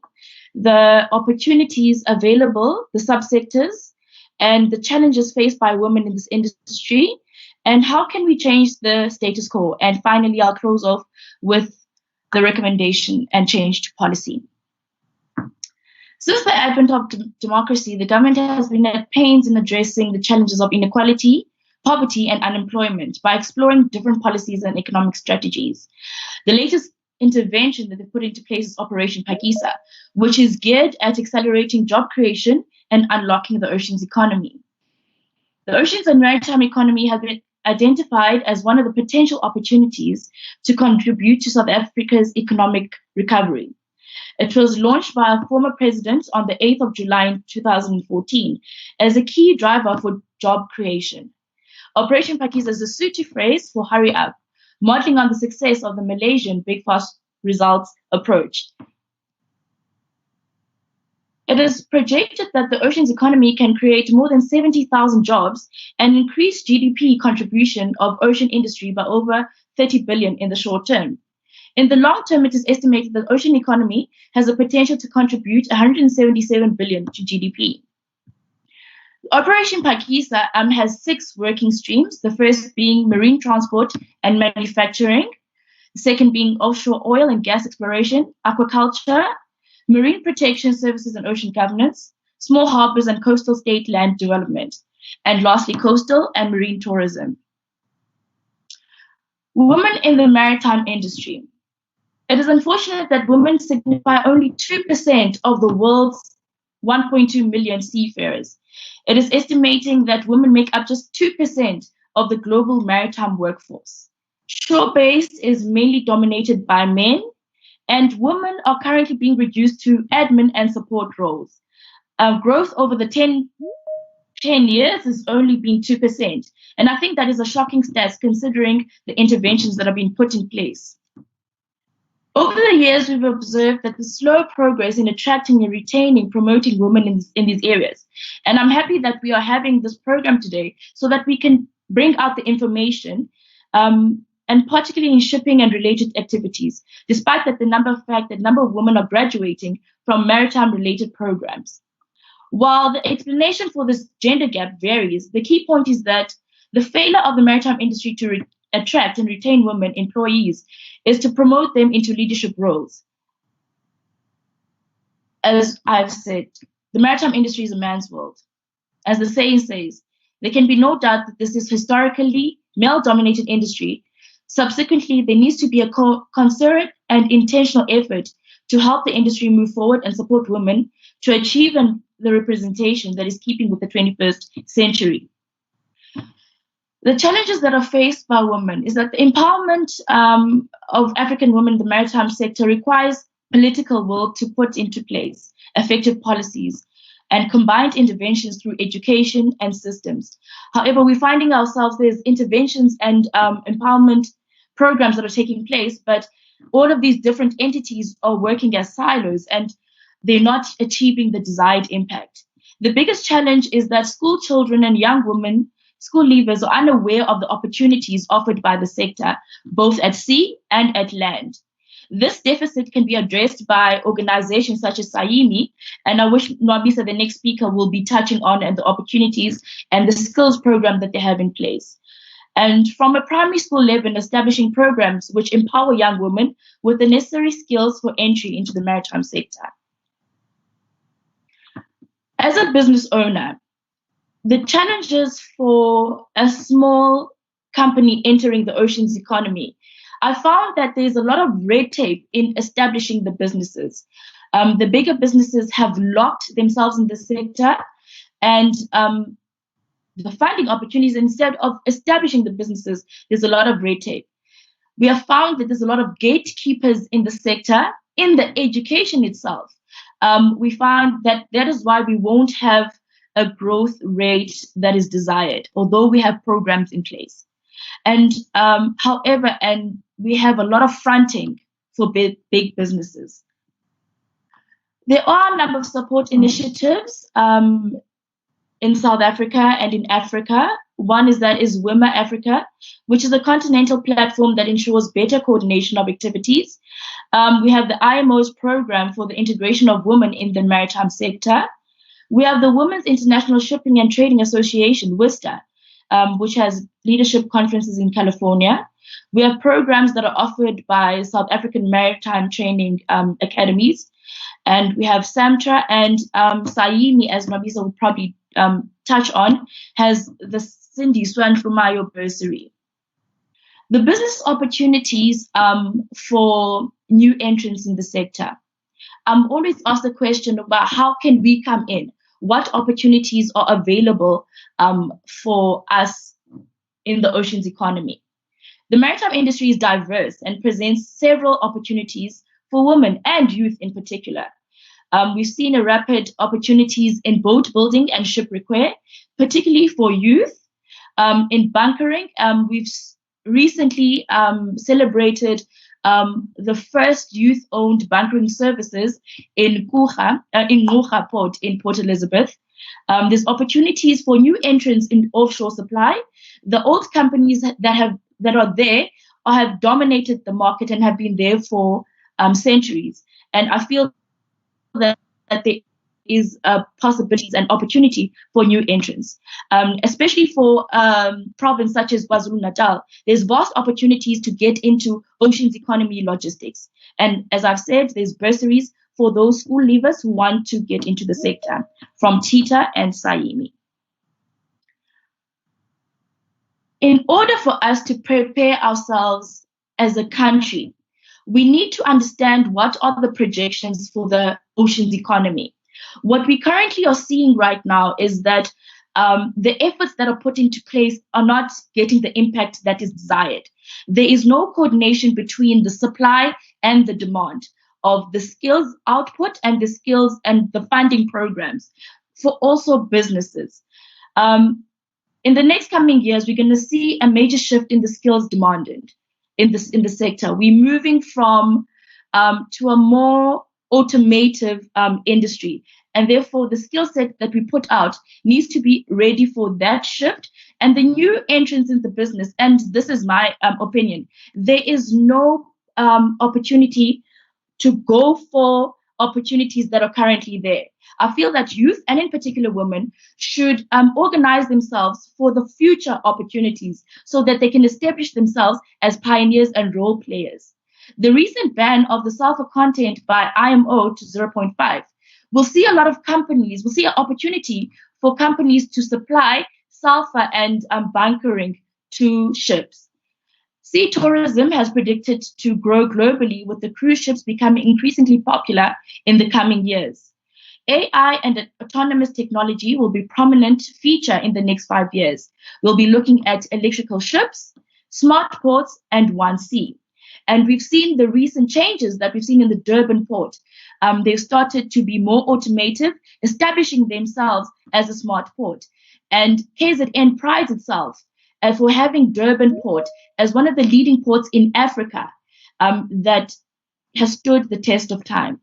S4: the opportunities available, the subsectors, and the challenges faced by women in this industry, and how can we change the status quo? And finally, I'll close off with the recommendation and change to policy. Since the advent of democracy, the government has been at pains in addressing the challenges of inequality, poverty, and unemployment by exploring different policies and economic strategies. The latest intervention that they put into place is Operation Phakisa, which is geared at accelerating job creation and unlocking the oceans economy. The oceans and maritime economy has been identified as one of the potential opportunities to contribute to South Africa's economic recovery. It was launched by our former president on the 8th of July in 2014 as a key driver for job creation. Operation Phakisa is a Sotho phrase for hurry up, modeling on the success of the Malaysian big fast results approach. It is projected that the oceans economy can create more than 70,000 jobs and increase GDP contribution of ocean industry by over 30 billion in the short term. In the long term, it is estimated that the ocean economy has the potential to contribute 177 billion to GDP. Operation Phakisa has 6 working streams, the first being marine transport and manufacturing, the second being offshore oil and gas exploration, aquaculture, marine protection services and ocean governance, small harbors and coastal state land development, and lastly, coastal and marine tourism. Women in the maritime industry. It is unfortunate that women signify only 2% of the world's 1.2 million seafarers. It is estimating that women make up just 2% of the global maritime workforce. Shore-based is mainly dominated by men, and women are currently being reduced to admin and support roles. Growth over the 10 years has only been 2%. And I think that is a shocking stat considering the interventions that have been put in place. Over the years, we've observed that the slow progress in attracting and retaining, promoting women in these areas. And I'm happy that we are having this program today so that we can bring out the information, and particularly in shipping and related activities, despite that the number of women are graduating from maritime-related programs. While the explanation for this gender gap varies, the key point is that the failure of the maritime industry to attract and retain women employees is to promote them into leadership roles. As I've said, the maritime industry is a man's world. As the saying says, there can be no doubt that this is historically male-dominated industry. Subsequently, there needs to be a concerted and intentional effort to help the industry move forward and support women to achieve the representation that is keeping with the 21st century. The challenges that are faced by women is that the empowerment of African women in the maritime sector requires political will to put into place effective policies and combined interventions through education and systems. However, we're finding ourselves there's interventions and empowerment programs that are taking place, but all of these different entities are working as silos and they're not achieving the desired impact. The biggest challenge is that school children and young women, school leavers, are unaware of the opportunities offered by the sector, both at sea and at land. This deficit can be addressed by organizations such as SAIMI, and I wish Nwabisa, the next speaker, will be touching on and the opportunities and the skills program that they have in place. And from a primary school level, establishing programs which empower young women with the necessary skills for entry into the maritime sector. As a business owner, the challenges for a small company entering the oceans economy, I found that there's a lot of red tape in establishing the businesses. The bigger businesses have locked themselves in the sector, and the funding opportunities. Instead of establishing the businesses, there's a lot of red tape. We have found that there's a lot of gatekeepers in the sector, in the education itself. We found that is why we won't have a growth rate that is desired, although we have programs in place. And however, and we have a lot of fronting for big businesses. There are a number of support initiatives in South Africa and in Africa. One is WIMA Africa, which is a continental platform that ensures better coordination of activities. We have the IMO's program for the integration of women in the maritime sector. We have the Women's International Shipping and Trading Association, WISTA, which has leadership conferences in California. We have programs that are offered by South African Maritime Training Academies. And we have SAMTRA, and Saimi, as Nobisa will probably touch on, has the Cindy Swanfrumayo bursary. The business opportunities for new entrants in the sector. I'm always asked the question about how can we come in? What opportunities are available for us in the oceans economy? The maritime industry is diverse and presents several opportunities for women and youth in particular. We've seen a rapid opportunities in boat building and ship repair, particularly for youth. In bunkering, we've recently celebrated the first youth-owned bunkering services in Ngquga Port in Port Elizabeth. There's opportunities for new entrants in offshore supply. The old companies that are there have dominated the market and have been there for centuries. And I feel that there is possibilities and opportunity for new entrants, especially for province such as KwaZulu-Natal. There's vast opportunities to get into oceans economy logistics. And as I've said, there's bursaries for those school leavers who want to get into the sector from TITA and Saimi. In order for us to prepare ourselves as a country, we need to understand what are the projections for the oceans economy. What we currently are seeing right now is that the efforts that are put into place are not getting the impact that is desired. There is no coordination between the supply and the demand of the skills output and the skills and the funding programs for also businesses. In the next coming years, we're going to see a major shift in the skills demanded in the sector. We're moving from to a more automotive industry, and therefore the skill set that we put out needs to be ready for that shift. And the new entrants in the business, and this is my opinion, there is no opportunity to go for opportunities that are currently there. I feel that youth, and in particular women, should organize themselves for the future opportunities so that they can establish themselves as pioneers and role players. The recent ban of the sulfur content by IMO to 0.5 will see a lot of companies, will see an opportunity for companies to supply sulfur and bunkering to ships. Sea tourism has predicted to grow globally, with the cruise ships becoming increasingly popular in the coming years. AI and autonomous technology will be a prominent feature in the next 5 years. We'll be looking at electrical ships, smart ports, and one sea. And we've seen the recent changes that we've seen in the Durban port. They've started to be more automated, establishing themselves as a smart port. And KZN prides itself for having Durban port as one of the leading ports in Africa that has stood the test of time.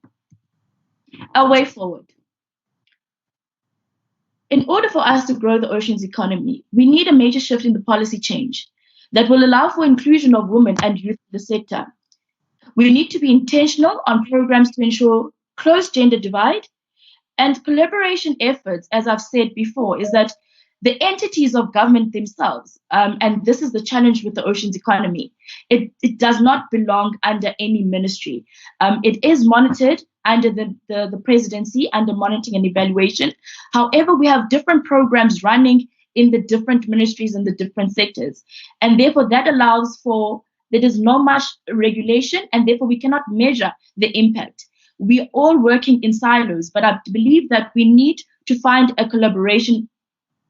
S4: A way forward. In order for us to grow the oceans economy, we need a major shift in the policy change that will allow for inclusion of women and youth in the sector. We need to be intentional on programs to ensure close gender divide, and collaboration efforts, as I've said before, is that the entities of government themselves, and this is the challenge with the oceans economy, it does not belong under any ministry. It is monitored under the presidency, under monitoring and evaluation. However, we have different programs running in the different ministries and the different sectors. And therefore, that allows for, there is not much regulation, and therefore we cannot measure the impact. We are all working in silos, but I believe that we need to find a collaboration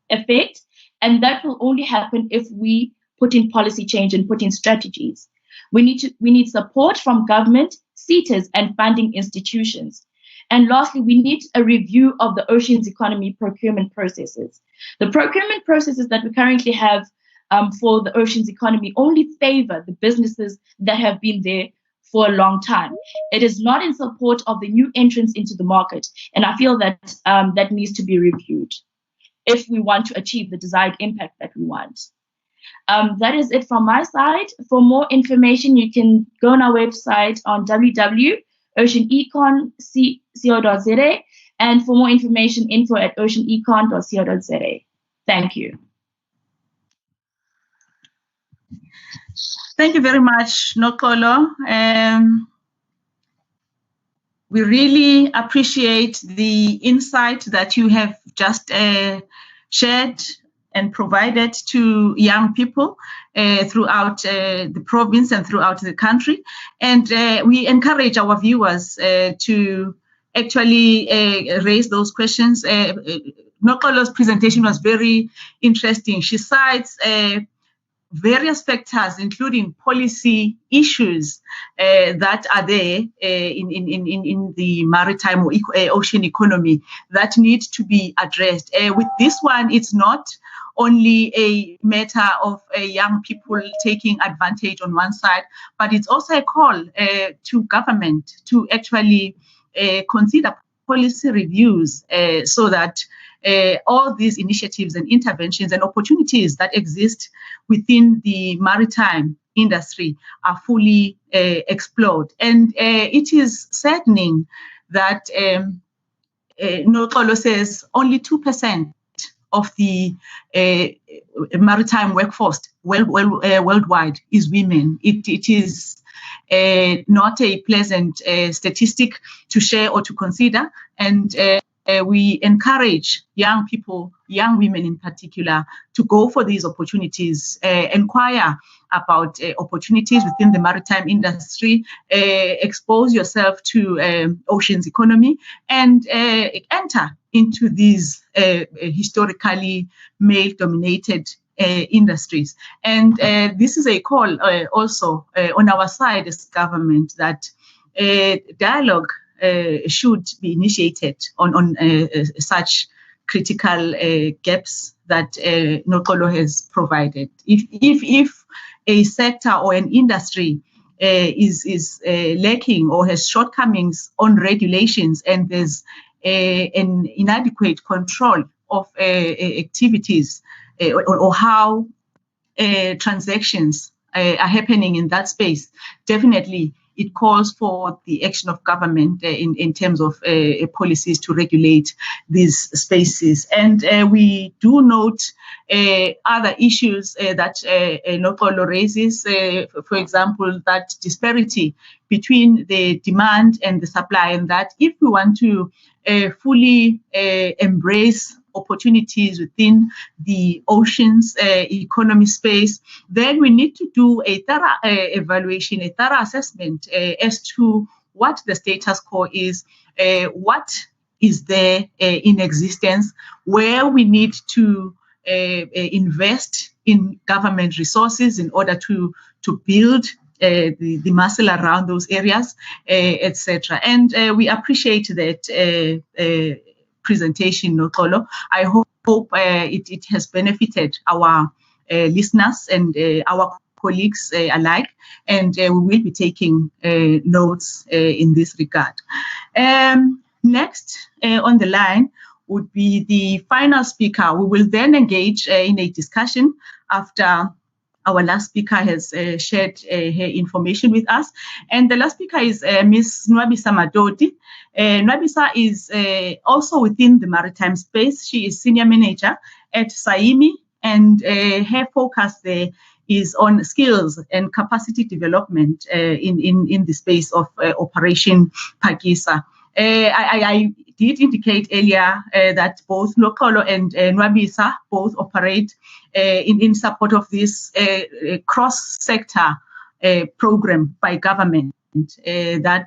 S4: effect And that will only happen if we put in policy change and put in strategies. We need support from government, SETAs, and funding institutions. And lastly, we need a review of the oceans economy procurement processes. The procurement processes that we currently have for the oceans economy only favor the businesses that have been there for a long time. It is not in support of the new entrants into the market. And I feel that that needs to be reviewed if we want to achieve the desired impact that we want. That is it from my side. For more information, you can go on our website on www.oceanecon.co.za, and for more information, info@oceanecon.co.za. Thank you.
S1: Thank you very much, Nokolo. We really appreciate the insight that you have just shared and provided to young people throughout the province and throughout the country. And we encourage our viewers to actually raise those questions. Nokolo's presentation was very interesting. She cites various factors, including policy issues that are there in the maritime or ocean economy that need to be addressed. With this one, it's not only a matter of young people taking advantage on one side, but it's also a call to government to actually consider policy reviews so that all these initiatives and interventions and opportunities that exist within the maritime industry are fully explored. And it is saddening that Nokolo says only 2% of the maritime workforce worldwide is women. It is not a pleasant statistic to share or to consider. And we encourage young people, young women in particular, to go for these opportunities, inquire about opportunities within the maritime industry, expose yourself to oceans economy, and enter into these historically male-dominated industries. And this is a call also on our side as government that dialogue should be initiated on such critical gaps that Nokolo has provided. If a sector or an industry is lacking or has shortcomings on regulations, and there's an inadequate control of activities or how transactions are happening in that space, definitely it calls for the action of government in terms of policies to regulate these spaces. And we do note other issues that Nokolo raises, for example, that disparity between the demand and the supply, and that if we want to fully embrace opportunities within the oceans economy space, then we need to do a thorough evaluation, a thorough assessment as to what the status quo is, what is there in existence, where we need to invest in government resources in order to build the muscle around those areas, etc. And we appreciate that presentation, Nokolo. I hope it has benefited our listeners and our colleagues alike, and we will be taking notes in this regard. Next on the line would be the final speaker. We will then engage in a discussion after our last speaker has shared her information with us. And the last speaker is Ms. Nwabisa Madodi. Nwabisa is also within the maritime space. She is senior manager at Saimi, and her focus there is on skills and capacity development in the space of Operation Phakisa. I did indicate earlier that both Nokolo and Nwabisa both operate in support of this cross-sector program by government. that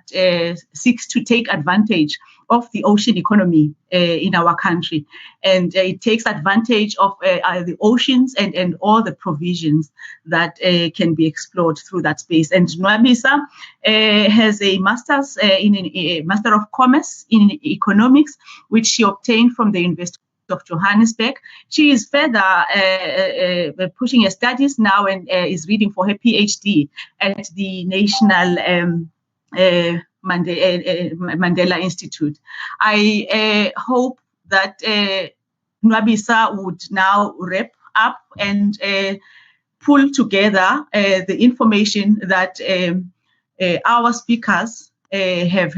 S1: seeks to take advantage of the ocean economy in our country. And it takes advantage of the oceans and all the provisions that can be explored through that space. And Nwabisa has a master's in Master of Commerce in Economics, which she obtained from the University of Johannesburg. She is further pushing her studies now and is reading for her PhD at the National Mandela Institute. I hope that Nwabisa would now wrap up and pull together the information that our speakers have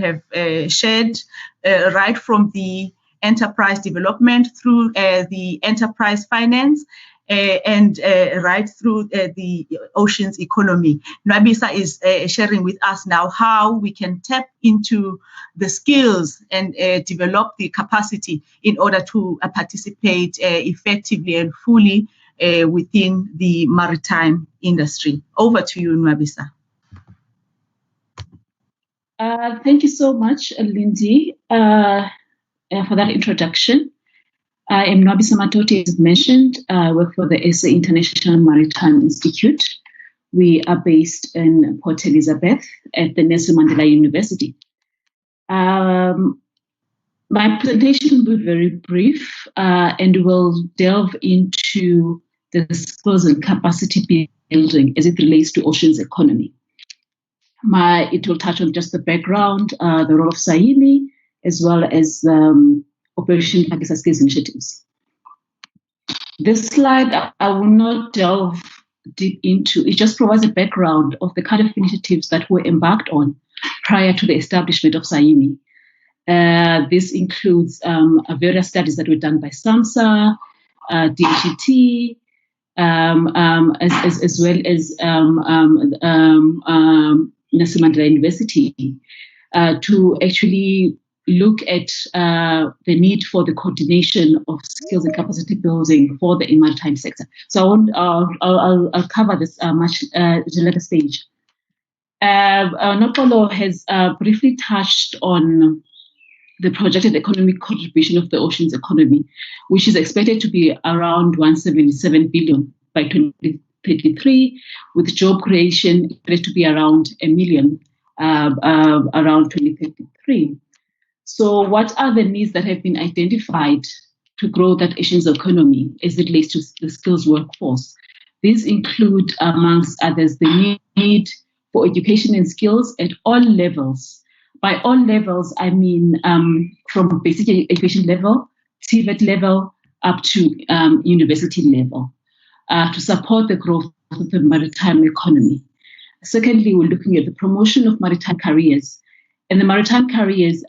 S1: shared right from the enterprise development through the enterprise finance and right through the oceans economy. Nwabisa is sharing with us now how we can tap into the skills and develop the capacity in order to participate effectively and fully within the maritime industry. Over to you, Nwabisa.
S5: Thank you so much, Lindsay, for that introduction. I am Nwabisa Matoti, as mentioned. I work for the SA International Maritime Institute. We are based in Port Elizabeth at the Nelson Mandela University. My presentation will be very brief and will delve into the skills and capacity building as it relates to oceans economy. It will touch on just the background, the role of SAIMI, as well as Operation Pakistan Skills Initiatives. This slide I will not delve deep into. It just provides a background of the kind of initiatives that were embarked on prior to the establishment of SAIMI. This includes various studies that were done by SAMSA, DHET, as well as Nelson Mandela University, to actually look at the need for the coordination of skills and capacity building for the maritime sector. So I'll cover this much at a later stage. Nopolo has briefly touched on the projected economic contribution of the oceans economy, which is expected to be around 177 billion by 2033, with job creation expected to be around 1 million around 2033. So what are the needs that have been identified to grow that oceans economy as it relates to the skills workforce? These include, amongst others, the need for education and skills at all levels. By all levels, I mean from basic education level, TVET level, up to university level, to support the growth of the maritime economy. Secondly, we're looking at the promotion of maritime careers. And the maritime careers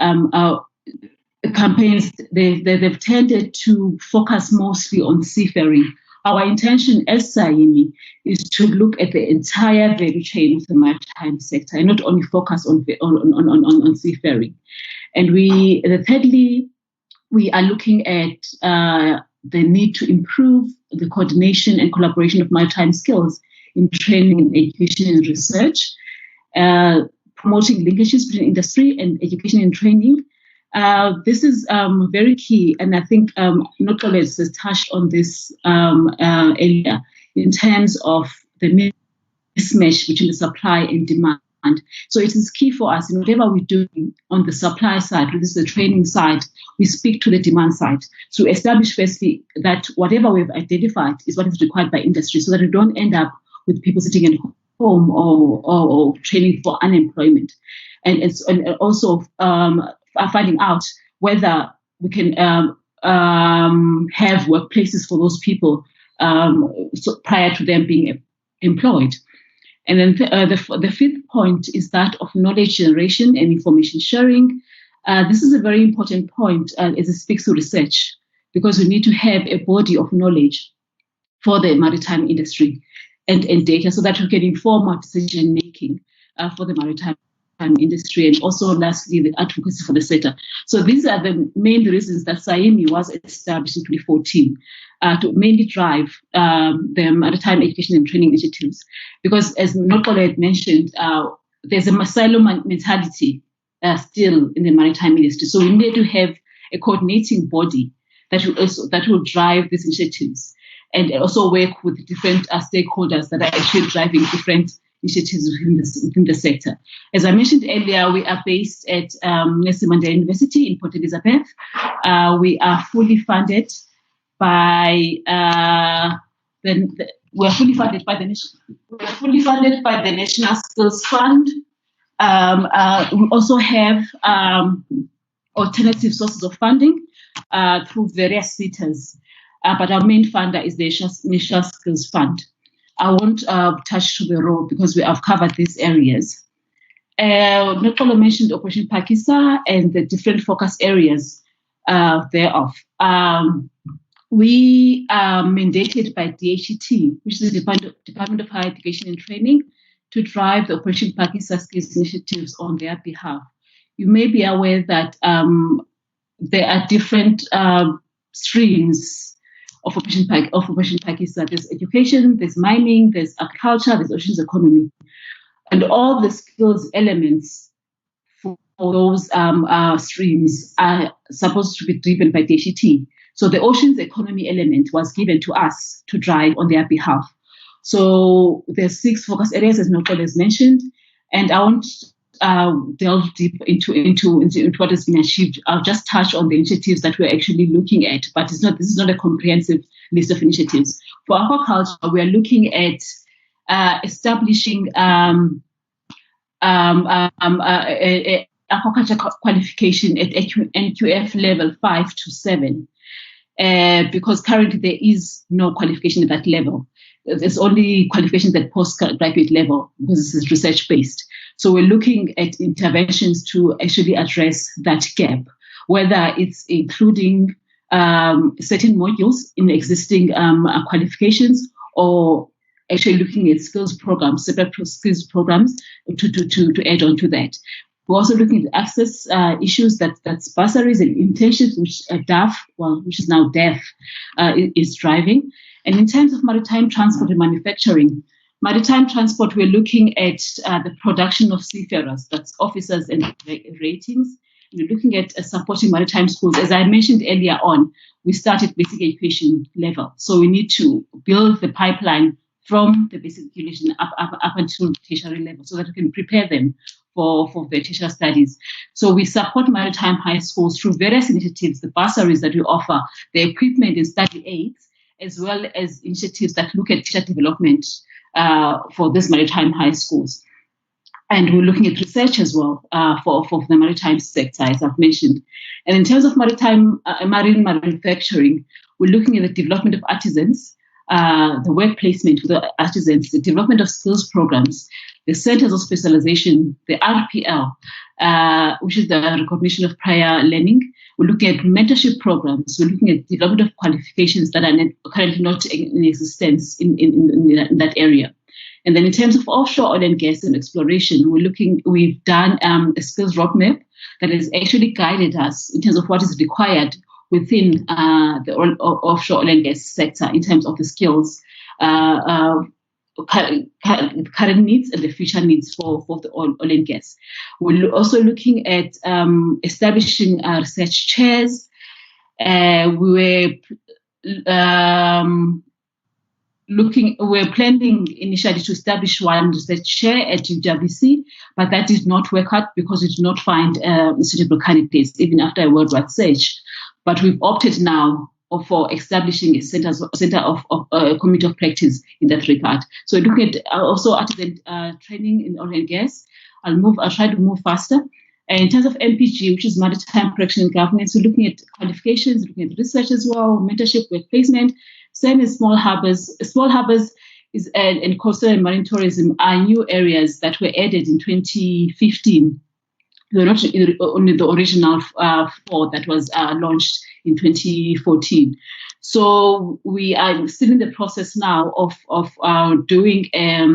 S5: campaigns, they've tended to focus mostly on seafaring. Our intention as SAIMI is to look at the entire value chain of the maritime sector and not only focus on seafaring. And thirdly, we are looking at the need to improve the coordination and collaboration of maritime skills in training and education and research, promoting linkages between industry and education and training. This is very key, and I think Notolez has touched on this earlier in terms of the mismatch between the supply and demand. So it is key for us in whatever we do on the supply side, which is the training side, we speak to the demand side to establish firstly that whatever we've identified is what is required by industry, so that we don't end up with people sitting at home or training for unemployment, and also finding out whether we can have workplaces for those people prior to them being employed. And then the fifth point is that of knowledge generation and information sharing. This is a very important point as it speaks to research, because we need to have a body of knowledge for the maritime industry and data, so that we can inform our decision making for the maritime industry, and also lastly the advocacy for the sector. So these are the main reasons that SAIMI was established in 2014 to mainly drive the maritime education and training initiatives, because as Nopolo had mentioned, there's a silo mentality still in the maritime industry. So we need to have a coordinating body that will drive these initiatives and also work with different stakeholders that are actually driving different initiatives within the sector. As I mentioned earlier, we are based at Nelson Mandela University in Port Elizabeth. We are fully funded by we're fully funded by the National Skills Fund. We also have alternative sources of funding through various sectors, but our main funder is the National Skills Fund. I won't touch to the role because we have covered these areas. Nicole mentioned Operation Pakistan and the different focus areas thereof. We are mandated by DHET, which is the Department of Higher Education and Training, to drive the Operation Pakistan skills initiatives on their behalf. You may be aware that there are different streams of Operation Pakistan. There's education, there's mining, there's agriculture, there's oceans economy. And all the skills elements for those streams are supposed to be driven by DHET. So the oceans economy element was given to us to drive on their behalf. So there's 6 focus areas, as Nicole has mentioned, and I won't delve deep into what has been achieved. I'll just touch on the initiatives that we're actually looking at, but this is not a comprehensive list of initiatives. For aquaculture, we are looking at establishing aquaculture qualification at NQF level 5 to 7. Because currently there is no qualification at that level. There's only qualifications at postgraduate level because this is research-based. So we're looking at interventions to actually address that gap, whether it's including certain modules in existing qualifications or actually looking at skills programs, separate skills programs to add on to that. We're also looking at access issues, that's bursaries and internships, which DAF, which is now DEF, is driving. And in terms of maritime transport and manufacturing, maritime transport, we're looking at the production of seafarers, that's officers and ratings. We're looking at supporting maritime schools. As I mentioned earlier on, we started basic education level. So we need to build the pipeline from the basic education up until tertiary level so that we can prepare them for their tertiary studies. So we support maritime high schools through various initiatives, the bursaries that we offer, the equipment and study aids, as well as initiatives that look at teacher development for these maritime high schools. And we're looking at research as well for the maritime sector, as I've mentioned. And in terms of marine manufacturing, we're looking at the development of artisans, the work placement for the artisans, the development of skills programs, the centers of specialization, the RPL, which is the recognition of prior learning. We're looking at mentorship programs. We're looking at development of qualifications that are currently not in existence in that area. And then in terms of offshore oil and gas and exploration, we've done a skills roadmap that has actually guided us in terms of what is required within the offshore oil and gas sector in terms of the skills, current needs and the future needs for the oil and gas. We're also looking at establishing research chairs. We're planning initially to establish one research chair at UWC, but that did not work out because we did not find suitable candidates even after a worldwide search. But we've opted now for establishing a center of community of practice in that regard. So looking at also artisan training in oil and gas. I'll try to move faster. And in terms of MPG, which is maritime correction and governance, we're looking at qualifications, looking at research as well, mentorship, work placement. Same as small harbors. Small harbors and coastal and marine tourism are new areas that were added in 2015. They're not only the original 4 that was launched in 2014. So we are still in the process now of doing a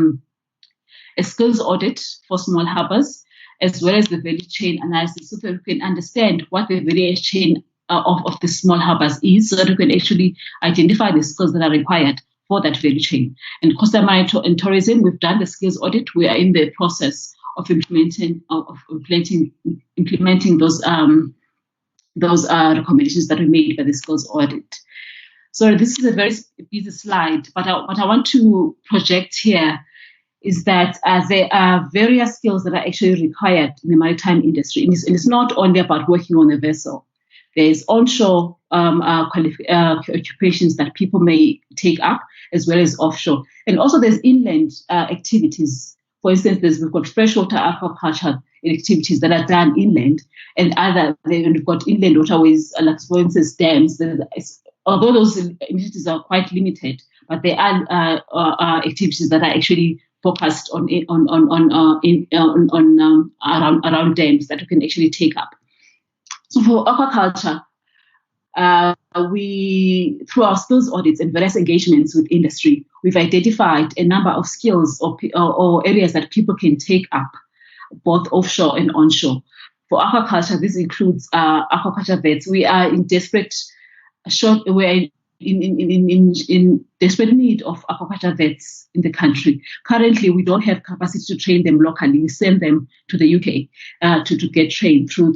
S5: skills audit for small harbors, as well as the value chain analysis, so that we can understand what the value chain of the small harbors is, so that we can actually identify the skills that are required for that value chain. And coastal marine and tourism, we've done the skills audit. We are in the process of implementing those recommendations that we made by the skills audit. So this is a very busy slide, but what I want to project here is that there are various skills that are actually required in the maritime industry. And it's not only about working on a vessel. There's onshore occupations that people may take up, as well as offshore. And also there's inland activities. For instance, we've got freshwater aquaculture activities that are done inland, and we've got inland waterways, like for instance dams. Although those initiatives are quite limited, but there are activities that are actually focused on around dams that we can actually take up. So for aquaculture, we, through our skills audits and various engagements with industry, we've identified a number of skills or areas that people can take up, both offshore and onshore. For aquaculture, this includes aquaculture vets. We are in desperate need of aquaculture vets in the country. Currently, we don't have capacity to train them locally. We send them to the UK to get trained through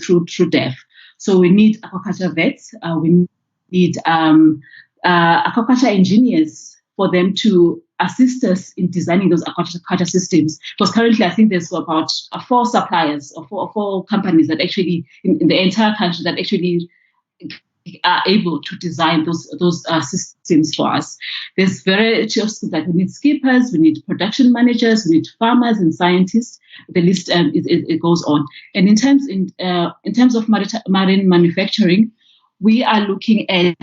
S5: DEF. So we need aquaculture vets. We need aquaculture engineers for them to assist us in designing those aquaculture systems. Because currently, I think there's about 4 suppliers or four companies that actually, in the entire country, that actually are able to design those systems for us. There's variety of skills, like we need skippers, we need production managers, we need farmers and scientists. The list it goes on. And in terms of marine manufacturing, we are looking at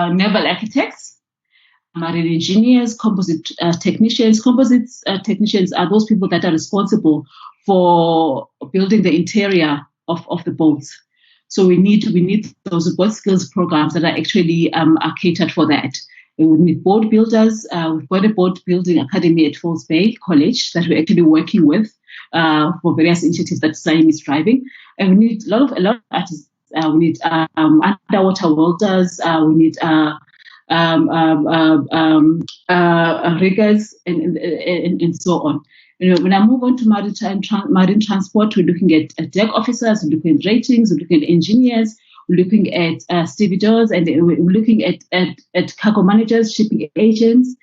S5: naval architects, marine engineers, composite technicians. Composites technicians are those people that are responsible for building the interior of the boats. So we need those boat skills programs that are actually are catered for that. We need boat builders. We've got a boat building academy at Falls Bay College that we're actually working with for various initiatives that SAIM is driving. And we need a lot of artists. We need underwater welders. We need riggers and so on. When I move on to marine transport, we're looking at deck officers, we're looking at ratings, we're looking at engineers, we're looking at stevedores, and we're looking at cargo managers, shipping agents,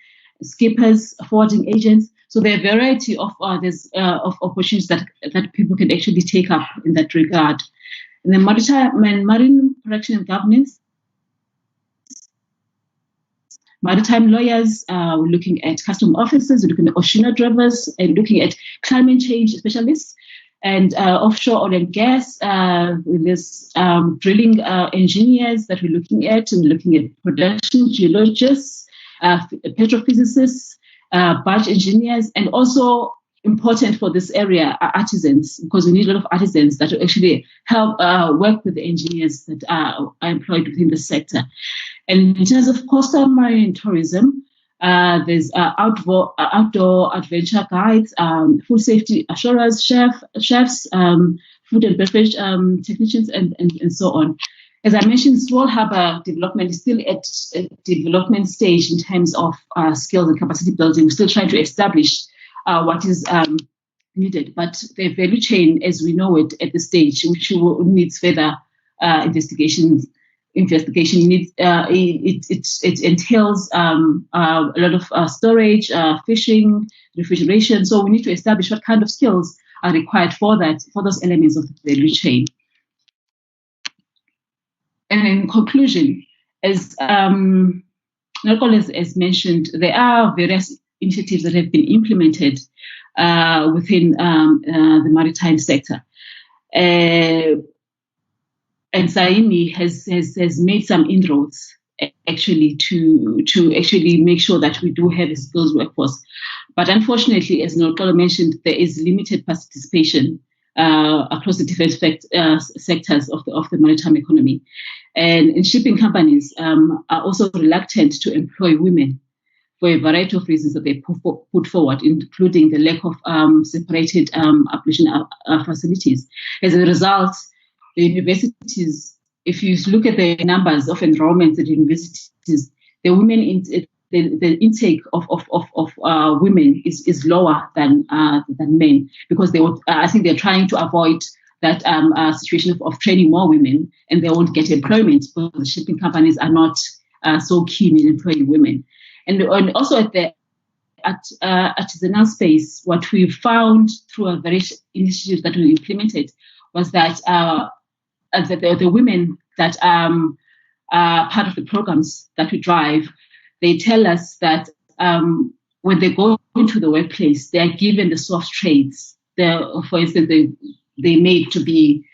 S5: skippers, forwarding agents. So there are a variety of opportunities that people can actually take up in that regard. And then marine production and governance. Maritime lawyers, we're looking at custom officers, we're looking at ocean drivers, and looking at climate change specialists, and offshore oil and gas, there's drilling engineers that we're looking at, and we're looking at production geologists, petrophysicists, barge engineers, and also important for this area are artisans, because we need a lot of artisans that will actually help work with the engineers that are employed within the sector. And in terms of coastal marine tourism, there's outdoor adventure guides, food safety assurers, chefs, food and beverage technicians, and so on. As I mentioned, small harbour development is still at a development stage in terms of skills and capacity building. We're still trying to establish what is needed, but the value chain as we know it at this stage, which needs further investigation needs it entails a lot of storage, fishing, refrigeration. So we need to establish what kind of skills are required for those elements of the value chain. And in conclusion, as Nicole has mentioned, there are various initiatives that have been implemented within the maritime sector. And SAIMI has made some inroads actually to actually make sure that we do have a skills workforce. But unfortunately, as Nicole mentioned, there is limited participation across the different sectors of the maritime economy. And shipping companies are also reluctant to employ women for a variety of reasons that they put forward, including the lack of separated application facilities. As a result, the universities, if you look at the numbers of enrollments at universities, the the intake of women is lower than men, because they would, I think they're trying to avoid that situation of training more women, and they won't get employment because the shipping companies are not so keen in employing women. And also at the artisanal space, what we found through a various initiatives that we implemented was that the women that are part of the programs that we drive, they tell us that when they go into the workplace, they are given the soft trades. For instance, they made to be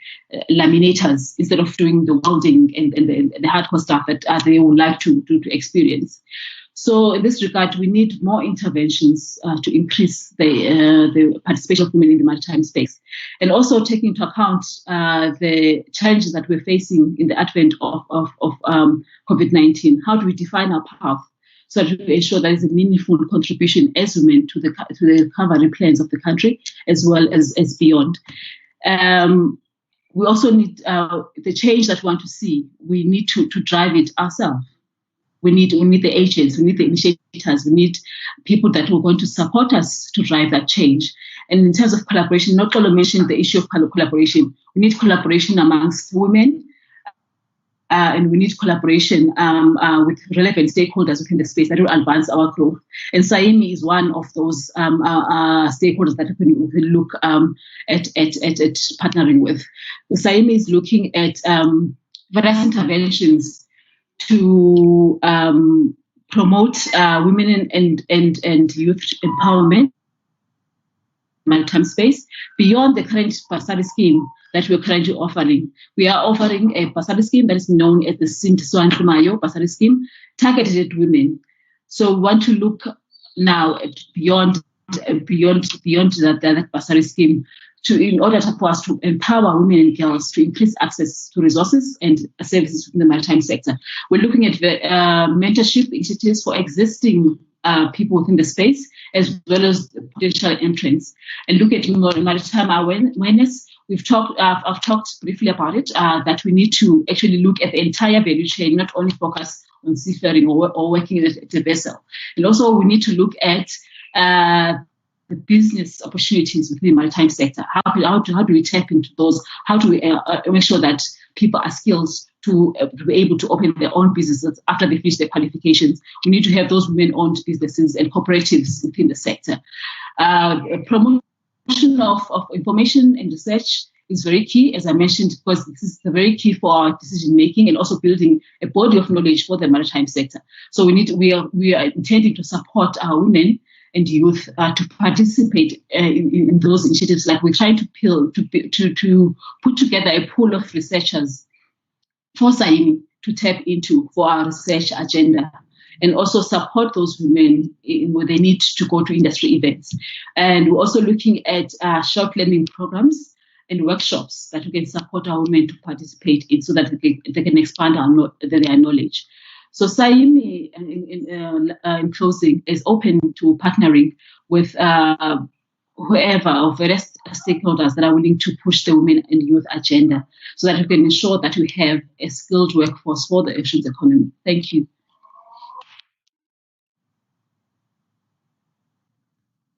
S5: laminators instead of doing the welding and the hardcore stuff that they would like to experience. So in this regard, we need more interventions to increase the participation of women in the maritime space, and also taking into account the challenges that we're facing in the advent of COVID-19. How do we define our path so that we ensure there is a meaningful contribution as women to the recovery plans of the country as well as beyond? We also need the change that we want to see. We need to drive it ourselves. We need the agents, we need the initiators, we need people that are going to support us to drive that change. And in terms of collaboration, not only mention the issue of collaboration, we need collaboration amongst women, and we need collaboration with relevant stakeholders within the space that will advance our growth. And SAIMI is one of those stakeholders that we look at partnering with. SAIMI is looking at various interventions to promote women and youth empowerment maritime space beyond the current bursary scheme that we're currently offering. We are offering a bursary scheme that is known as the Sintiswa Mayo bursary scheme, targeted at women. So we want to look now at beyond that bursary scheme in order for us to empower women and girls to increase access to resources and services in the maritime sector. We're looking at mentorship initiatives for existing people within the space, as well as potential entrants, and look at maritime awareness. I've talked briefly about it, that we need to actually look at the entire value chain, not only focus on seafaring or working at the vessel. And also we need to look at the business opportunities within the maritime sector. How do we tap into those? How do we make sure that people are skilled to be able to open their own businesses after they finish their qualifications? We need to have those women-owned businesses and cooperatives within the sector. Promotion of information and research is very key, as I mentioned, because this is very key for our decision making and also building a body of knowledge for the maritime sector. So we are intending to support our women and youth to participate in those initiatives. Like we're trying to put together a pool of researchers for SAIMI to tap into for our research agenda, and also support those women where they need to go to industry events. And we're also looking at short learning programs and workshops that we can support our women to participate in, so that they can expand their knowledge. So SAIMI, in closing, is open to partnering with whoever or various stakeholders that are willing to push the women and youth agenda, so that we can ensure that we have a skilled workforce for the oceans economy. Thank you.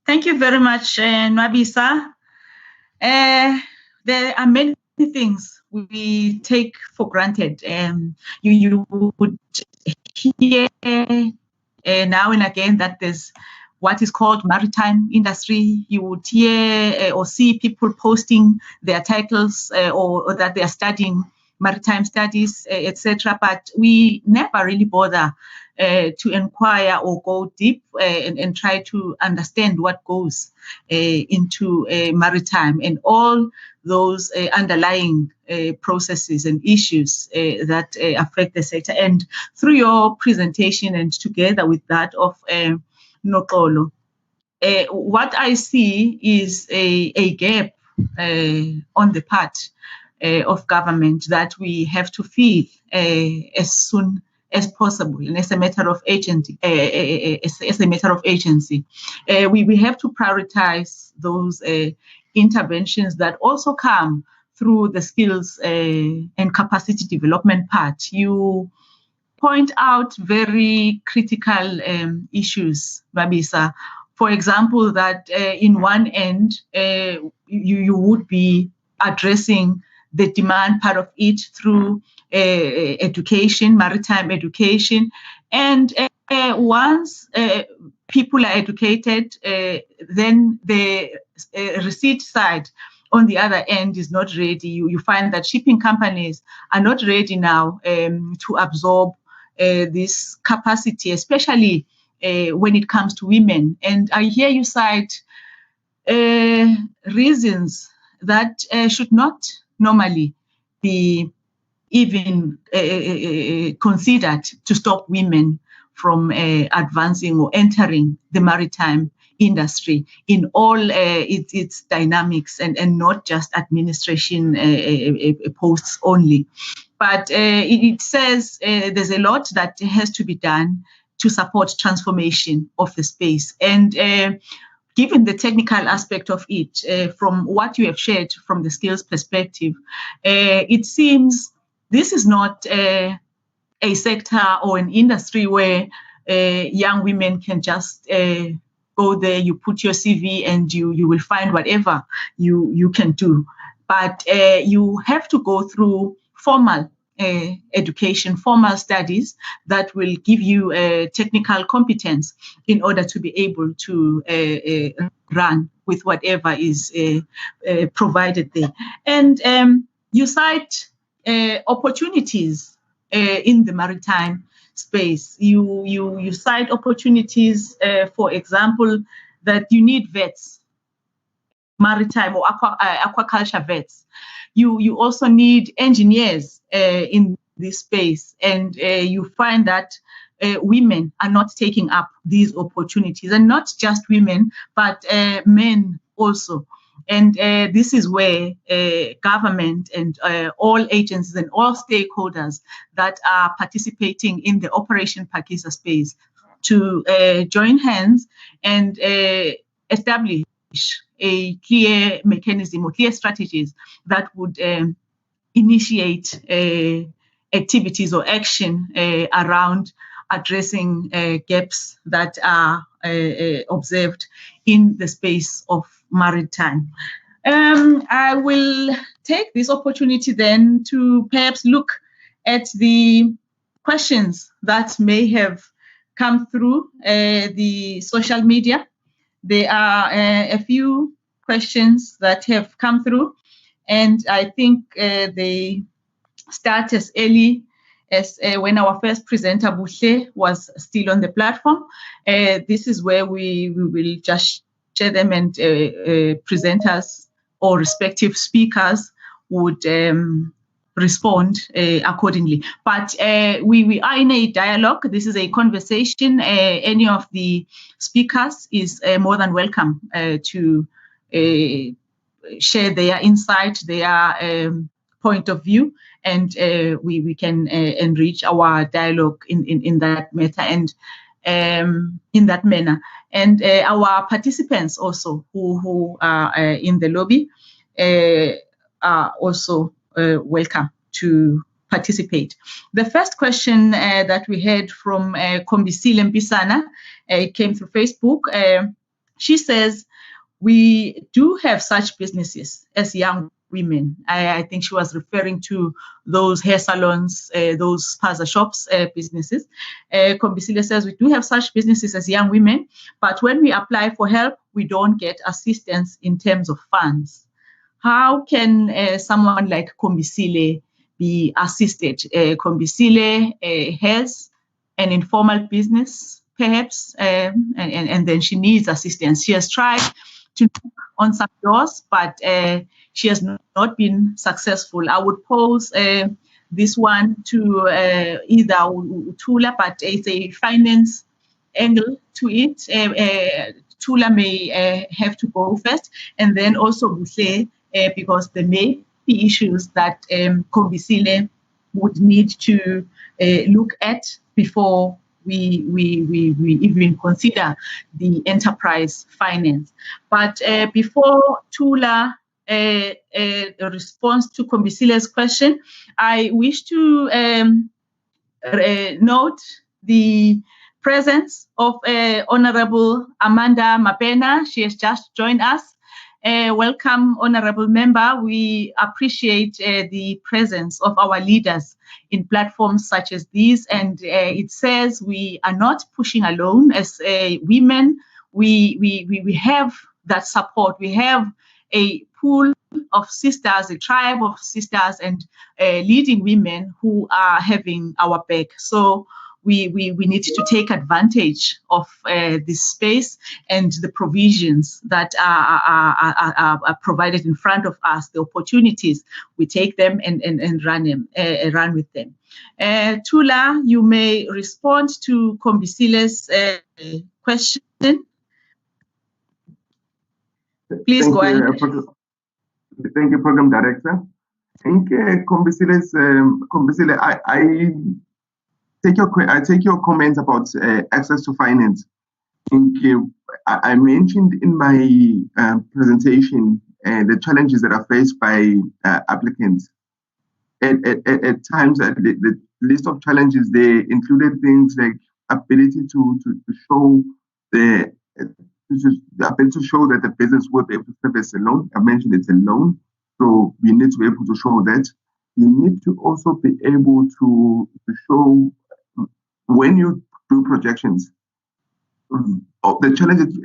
S1: Thank you very much, Nwabisa. There are many things we take for granted. You would hear now and again that there's what is called maritime industry. You would hear or see people posting their titles or that they are studying maritime studies, etc. But we never really bother to inquire or go deep and try to understand what goes into maritime and all those underlying processes and issues that affect the sector. And through your presentation and together with that of Nokolo, what I see is a gap on the part of government that we have to fill as soon as possible, and as a matter of agency. We have to prioritize those interventions that also come through the skills and capacity development part. You point out very critical issues, Babisa. For example, that in one end, you would be addressing the demand part of it through education, maritime education. And once people are educated, then the receipt side on the other end is not ready. You find that shipping companies are not ready now to absorb this capacity, especially when it comes to women. And I hear you cite reasons that should not normally be even considered to stop women from advancing or entering the maritime industry in all its dynamics, and not just administration posts only. But it says there's a lot that has to be done to support transformation of the space. And given the technical aspect of it, from what you have shared from the skills perspective, it seems this is not a sector or an industry where young women can just go there, you put your CV and you will find whatever you can do. But you have to go through formal education, formal studies that will give you technical competence in order to be able to run with whatever is provided there. And you cite opportunities in the maritime space. You cite opportunities, for example, that you need vets, maritime or aquaculture vets. You also need engineers in this space, and you find that women are not taking up these opportunities, and not just women, but men also. And this is where government and all agencies and all stakeholders that are participating in the Operation Phakisa space to join hands and establish a clear mechanism or clear strategies that would initiate activities or action around addressing gaps that are observed in the space of maritime. I will take this opportunity then to perhaps look at the questions that may have come through the social media. There are a few questions that have come through, and I think they start as early as when our first presenter, Buhle, was still on the platform. This is where we will just share them, and presenters or respective speakers would respond accordingly. But we are in a dialogue. This is a conversation. Any of the speakers is more than welcome to share their insight, their point of view, and we can enrich our dialogue in that matter and in that manner. And our participants also who are in the lobby are also welcome to participate. The first question that we had from Kombisile Mpisana, it came through Facebook. She says, we do have such businesses as young women. I think she was referring to those hair salons, those spaza shops businesses. Kombisile says, we do have such businesses as young women, but when we apply for help, we don't get assistance in terms of funds. How can someone like Kombisile be assisted? Kombisile has an informal business, perhaps, and then she needs assistance. She has tried to knock on some doors, but she has not been successful. I would pose this one to either Tula, but it's a finance angle to it. Tula may have to go first, and then also Buhle, because there may be issues that Kombisile would need to look at before we even consider the enterprise finance. But before Tula responds to Kombisile's question, I wish to note the presence of Honorable Amanda Mapena. She has just joined us. Welcome, Honorable Member. We appreciate the presence of our leaders in platforms such as these, and it says we are not pushing alone. As women, we have that support. We have a pool of sisters, a tribe of sisters and leading women who are having our back. So we need to take advantage of this space and the provisions that are provided in front of us, the opportunities. We take them and run with them. Tula, you may respond to Kombisile's question. Please go ahead.
S3: Thank you, Program Director. I think Kombisile, I take your comments about access to finance. I mentioned in my presentation the challenges that are faced by applicants. At times, the list of challenges they included things like ability to show the ability to show that the business will be able to service a loan. I mentioned it's a loan, so you need to be able to show that. You need to also be able to show when you do projections. The challenge is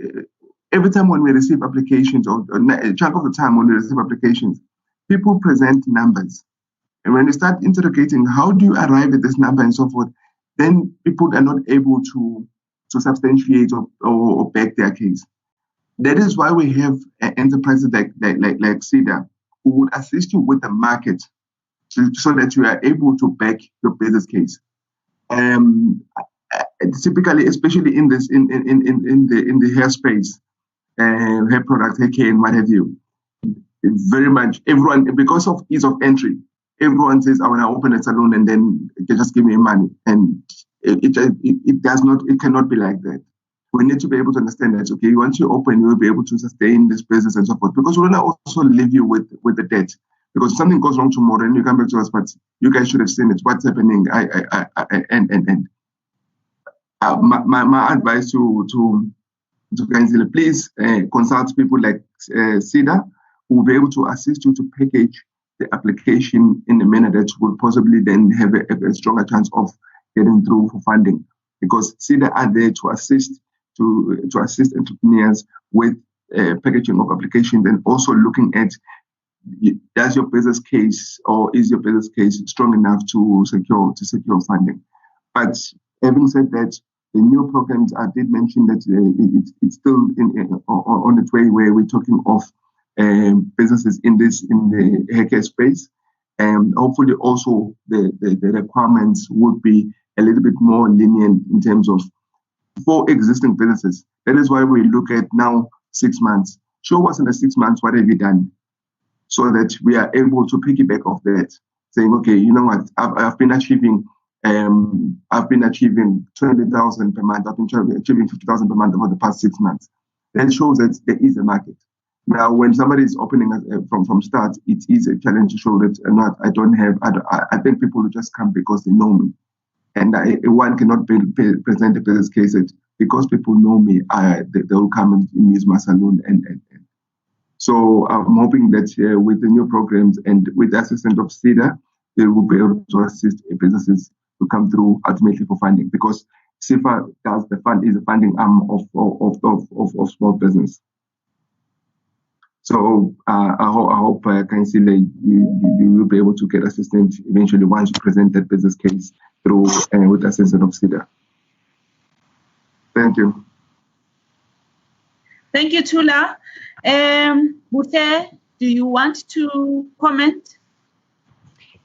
S3: every time when we receive applications, or a chunk of the time when we receive applications, people present numbers. And when you start interrogating, how do you arrive at this number and so forth, then people are not able to substantiate or back their case. That is why we have enterprises like CEDA who would assist you with the market so that you are able to back your business case. Typically, especially in this in the hair space, hair products, hair care, and what have you, very much everyone, because of ease of entry, everyone says, I want to open a salon and then just give me money. And it cannot be like that. We need to be able to understand that, okay, once you open, you will be able to sustain this business and so forth. Because we want to also leave you with the debt. Because if something goes wrong tomorrow and you come back to us, but you guys should have seen it. What's happening? My advice to Kanzile, please consult people like CEDA who will be able to assist you to package the application in a manner that will possibly then have a stronger chance of getting through for funding. Because CEDA are there to assist entrepreneurs with packaging of applications and also looking at, does your business case or is your business case strong enough to secure funding. But having said that, the new programs, I did mention that it's still on its way, where we're talking of businesses in the haircare space, and hopefully also the requirements would be a little bit more lenient in terms of for existing businesses. That is why we look at now 6 months. Show us in the 6 months what have you done, so that we are able to piggyback off that, saying, okay, you know what, I've been achieving 20,000 per month. I've been achieving 50,000 per month over the past 6 months. That shows that there is a market. Now, when somebody is opening from start, it is a challenge to show that I think people will just come because they know me. And one cannot present a business case that because people know me, they will come and use my salon. And so I'm hoping that with the new programs and with the assistance of CEDA, they will be able to assist businesses to come through ultimately for funding, because CEFA is the funding arm of small business. So I hope Kanzile, you will be able to get assistance eventually once you present that business case through with the assistance of CEDA. Thank you.
S1: Thank you, Tula. Bute, do you want to comment?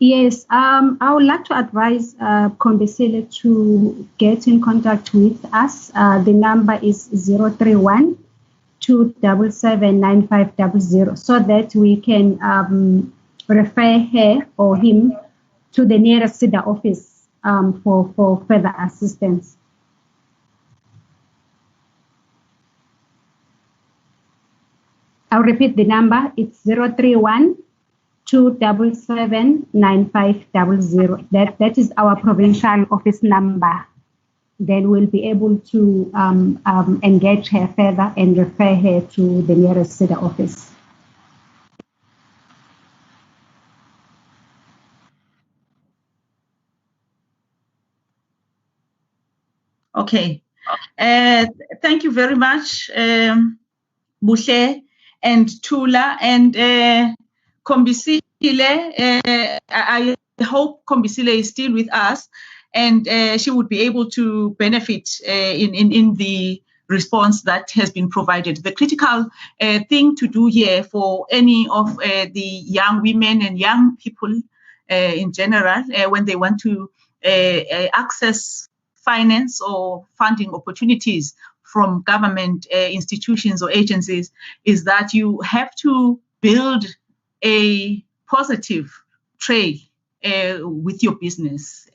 S2: Yes, I would like to advise Kombisile to get in contact with us. The number is 031 277 9500, so that we can refer her or him to the nearest CEDA office for further assistance. I'll repeat the number. It's 031 2779500. That is our provincial office number. Then we'll be able to engage her further and refer her to the nearest SEDA office.
S1: Okay. Thank you very much, Buhle and Tula and Kombisile. I hope Kombisile is still with us, and she would be able to benefit in the response that has been provided. The critical thing to do here for any of the young women and young people in general, when they want to access finance or funding opportunities from government institutions or agencies, is that you have to build a positive trail with your business.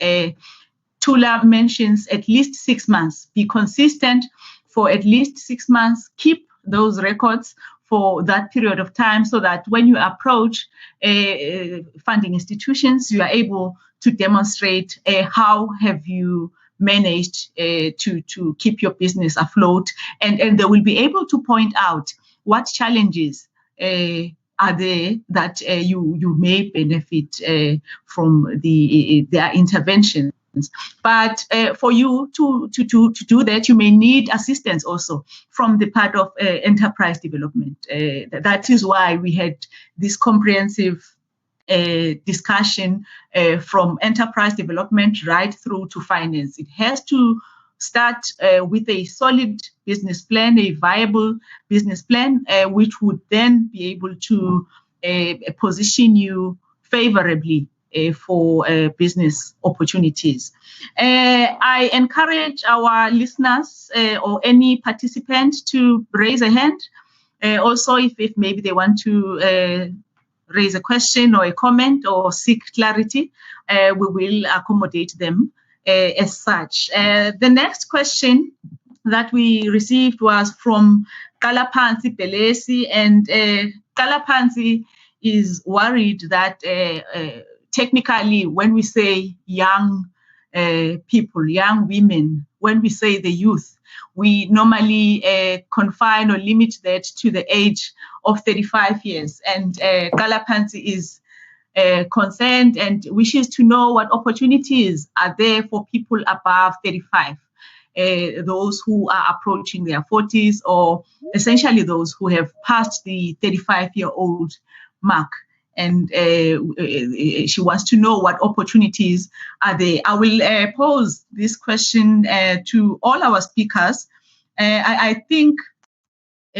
S1: Tula mentions at least 6 months. Be consistent for at least 6 months. Keep those records for that period of time so that when you approach funding institutions, you are able to demonstrate how have you managed to keep your business afloat, and they will be able to point out what challenges are there that you may benefit from their interventions. But for you to do that, you may need assistance also from the part of enterprise development. That is why we had this comprehensive discussion from enterprise development right through to finance. It has to start with a solid business plan, a viable business plan, which would then be able to position you favorably for business opportunities. I encourage our listeners or any participant to raise a hand. Also, if maybe they want to raise a question or a comment or seek clarity, we will accommodate them as such. The next question that we received was from Kalapansi Belesi, and Kalapansi is worried that technically when we say young people, young women, when we say the youth, we normally confine or limit that to the age of 35 years. And Kalapansi is concerned and wishes to know what opportunities are there for people above 35, those who are approaching their 40s, or essentially those who have passed the 35-year-old mark. And she wants to know what opportunities are there. I will pose this question to all our speakers. I think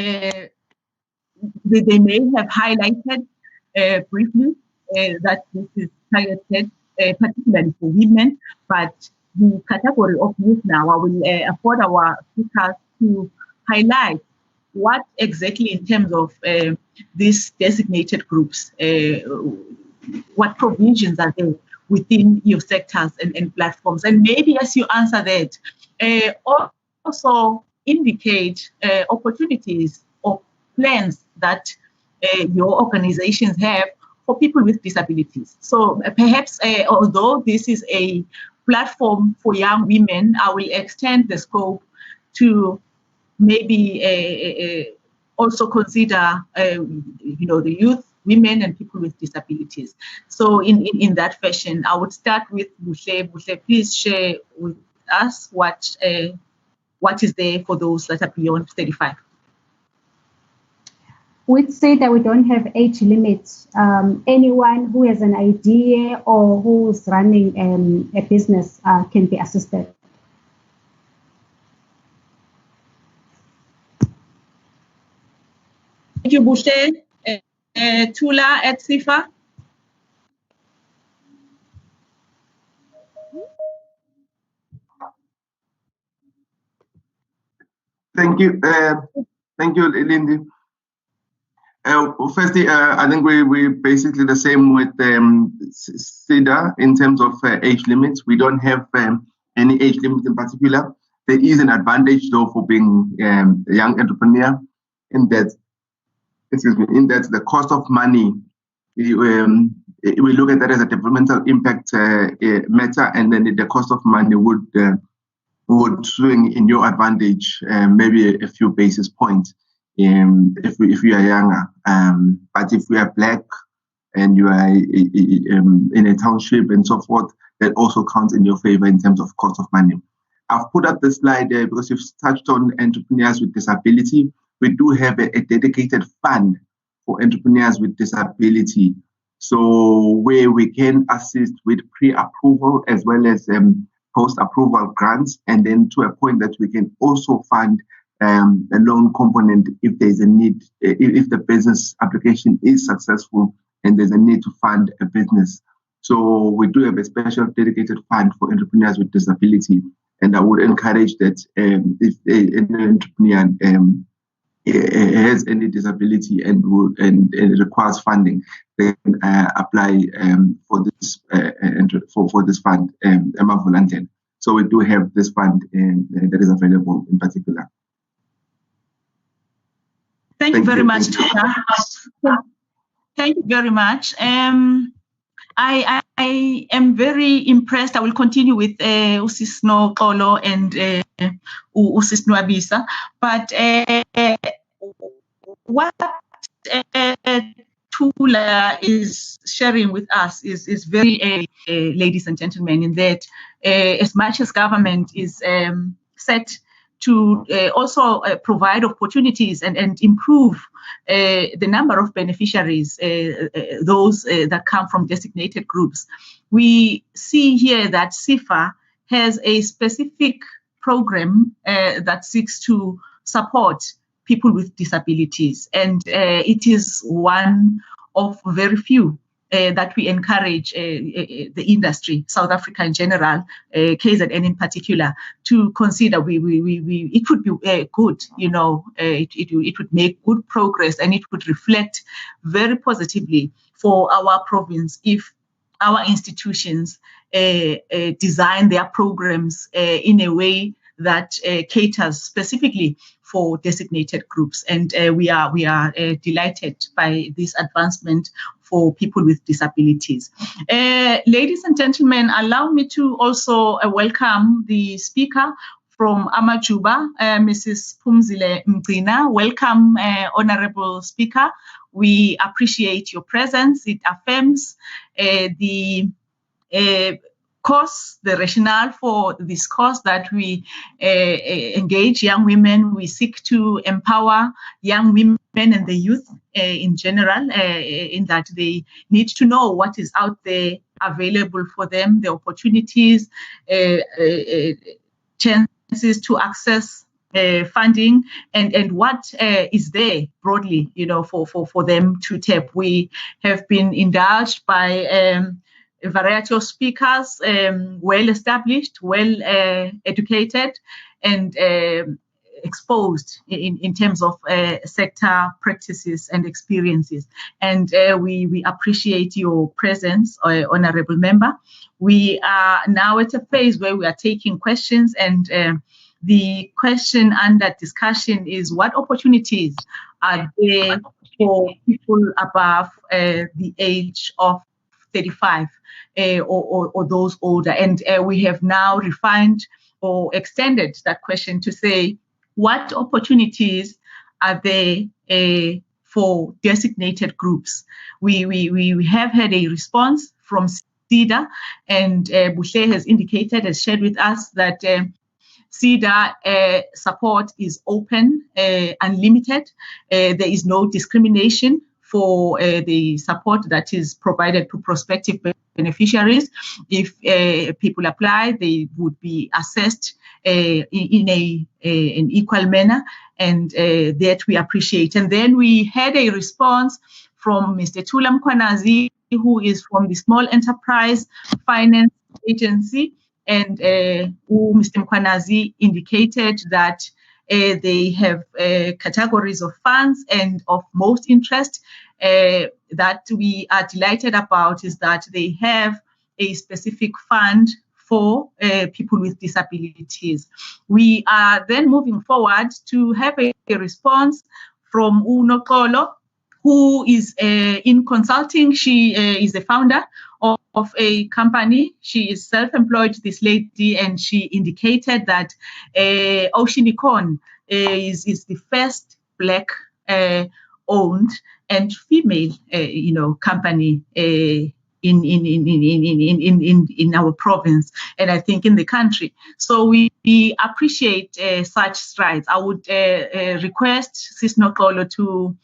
S1: they may have highlighted briefly that this is targeted particularly for women, but the category of youth now, I will afford our speakers to highlight what exactly in terms of these designated groups, what provisions are there within your sectors and platforms. And maybe as you answer that, also indicate opportunities or plans that your organizations have for people with disabilities. So perhaps, although this is a platform for young women, I will extend the scope to maybe also consider, the youth, women, and people with disabilities. So in that fashion, I would start with Buhle. Buhle, please share with us what is there for those that are beyond 35.
S2: We'd say that we don't have age limits. Anyone who has an idea or who's running a business can be assisted.
S1: Thank you, Buhle. Tula at SIFA.
S3: Thank you. Thank you, Lindy. Firstly, I think we're basically the same with SEDA in terms of age limits. We don't have any age limits in particular. There is an advantage, though, for being a young entrepreneur in that the cost of money we look at that as a developmental impact matter, and then the cost of money would swing in your advantage, maybe a few basis points if you are younger. But if you are black and you are in a township and so forth, that also counts in your favor in terms of cost of money. I've put up the slide there because you've touched on entrepreneurs with disability. We do have a dedicated fund for entrepreneurs with disability. So where we can assist with pre-approval as well as post-approval grants, and then to a point that we can also fund a loan component if there's a need, if the business application is successful and there's a need to fund a business. So we do have a special dedicated fund for entrepreneurs with disability, and I would encourage that if an entrepreneur has any disability and requires funding, then apply for this for this fund, Emma Volunteer. So we do have this fund that is available in particular.
S1: Thank you very much, Tina. Thank you very much. I am very impressed. I will continue with Usisno Kolo and Usisno Abisa. But what Tula is sharing with us is very, ladies and gentlemen, in that as much as government is set to also provide opportunities and improve the number of beneficiaries, those that come from designated groups. We see here that CIFA has a specific program that seeks to support people with disabilities, and it is one of very few that we encourage the industry, South Africa in general, KZN in particular, to consider. It would be good, you know, it would make good progress, and it would reflect very positively for our province if our institutions design their programs in a way that caters specifically for designated groups. And we are delighted by this advancement for people with disabilities. Ladies and gentlemen, allow me to also welcome the speaker from Amajuba, Mrs. Phumzile Mgcina. Welcome, Honorable Speaker. We appreciate your presence. It affirms the cause, the rationale for this cause that we engage young women. We seek to empower young women and the youth in general, in that they need to know what is out there available for them, the opportunities, chances to access funding, and what is there broadly, you know, for them to tap. We have been indulged by a variety of speakers, well established, well educated, and exposed in terms of sector practices and experiences. And we appreciate your presence, Honorable Member. We are now at a phase where we are taking questions, and the question under discussion is: what opportunities are there for people above the age of 35 or those older? And we have now refined or extended that question to say, what opportunities are there for designated groups? We have had a response from CEDA, and Boucher has indicated, has shared with us that CEDA support is open, unlimited. There is no discrimination for the support that is provided to prospective beneficiaries. If people apply, they would be assessed in an equal manner, and that we appreciate. And then we had a response from Mr. Tula Mkhwanazi, who is from the Small Enterprise Finance Agency, and who Mr. Mkhwanazi indicated that they have categories of funds, and of most interest that we are delighted about is that they have a specific fund for people with disabilities. We are then moving forward to have a response from Unokolo, who is in consulting. She is the founder of a company. She is self-employed, this lady, and she indicated that Oceanicon is the first Black owned and female, company in our province, and I think in the country. So we appreciate such strides. I would request Sis Nokolo to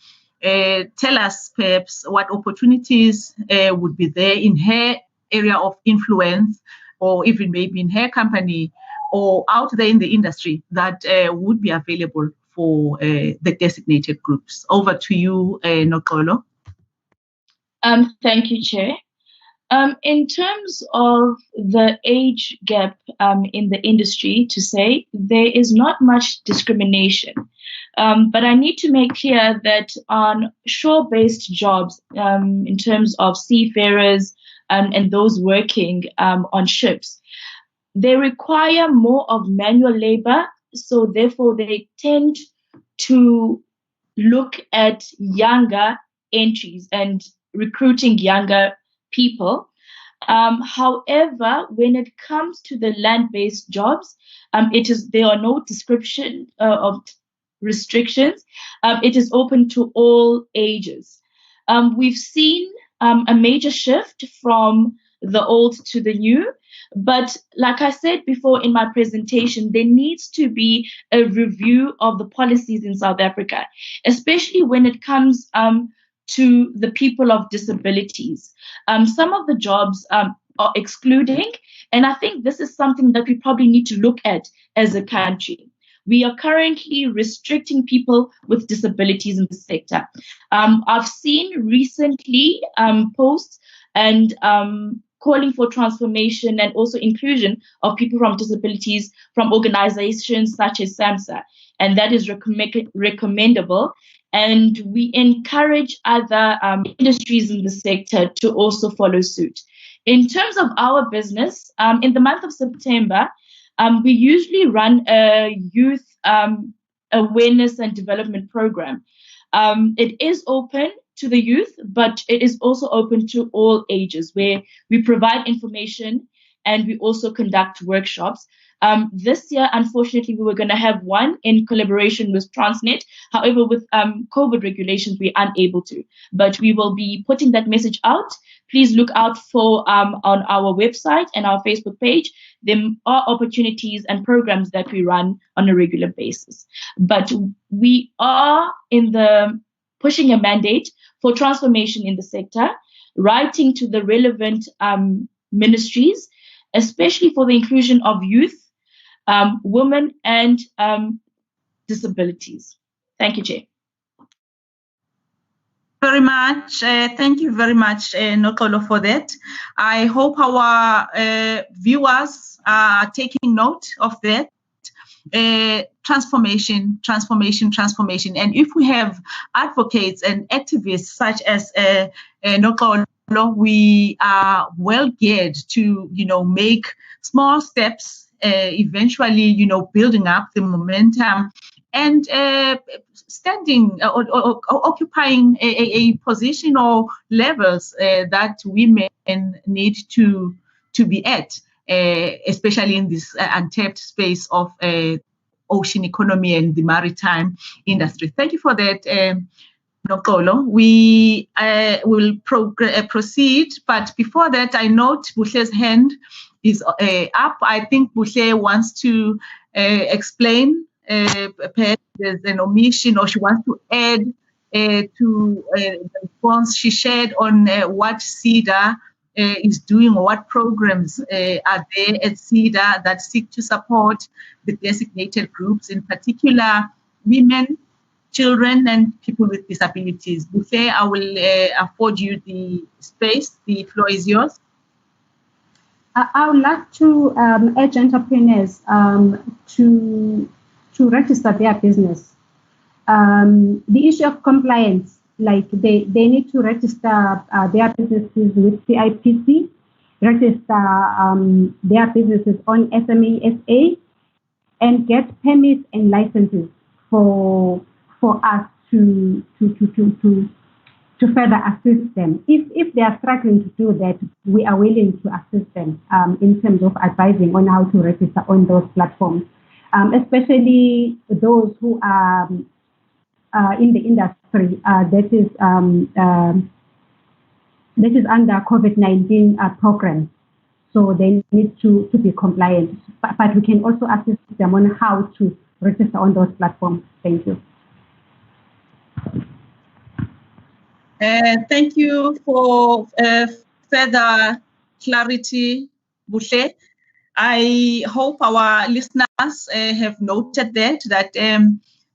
S1: tell us perhaps what opportunities would be there in her area of influence, or even maybe in her company or out there in the industry that would be available for the designated groups. Over to you, Nokolo.
S4: Thank you, Chair. In terms of the age gap in the industry, to say there is not much discrimination. But I need to make clear that on shore-based jobs, in terms of seafarers and those working on ships, they require more of manual labor. So therefore, they tend to look at younger entries and recruiting younger people. However, when it comes to the land-based jobs, there are no description of restrictions. It is open to all ages. We've seen a major shift from the old to the new. But like I said before in my presentation, there needs to be a review of the policies in South Africa, especially when it comes to the people of disabilities. Some of the jobs are excluding, and I think this is something that we probably need to look at as a country. We are currently restricting people with disabilities in the sector. I've seen recently posts and calling for transformation and also inclusion of people from disabilities from organizations such as SAMHSA, and that is recommendable. And we encourage other industries in the sector to also follow suit. In terms of our business, in the month of September, we usually run a youth awareness and development program. It is open to the youth, but it is also open to all ages, where we provide information and we also conduct workshops. This year, unfortunately, we were going to have one in collaboration with Transnet. However, with COVID regulations, we're unable to. But we will be putting that message out. Please look out for on our website and our Facebook page. There are opportunities and programs that we run on a regular basis. But we are pushing a mandate for transformation in the sector, writing to the relevant ministries, especially for the inclusion of youth, women, and disabilities. Thank you, Chair.
S1: Very much. Thank you very much, Nokolo, for that. I hope our viewers are taking note of that. Transformation. And if we have advocates and activists such as Nokolo, we are well geared to, make small steps, eventually, building up the momentum and standing or occupying a position or levels that women need to be at, especially in this untapped space of ocean economy and the maritime industry. Thank you for that, Nokolo. We will proceed, but before that, I note Bushe's hand is up. I think Bushe wants to explain. Perhaps there's an omission, or she wants to add to the response she shared on what CEDA is doing, or what programs are there at CEDA that seek to support the designated groups, in particular women, children, and people with disabilities. Bushe, I will afford you the space. The floor is yours.
S2: I would like to urge entrepreneurs to register their business. The issue of compliance, like they need to register their businesses with CIPC, register their businesses on SME-SA, and get permits and licenses for us to further assist them. If they are struggling to do that, we are willing to assist them in terms of advising on how to register on those platforms, especially those who are in the industry that is under COVID-19 program. So they need to be compliant. But we can also assist them on how to register on those platforms. Thank you.
S1: Thank you for further clarity, Buhle. I hope our listeners have noted that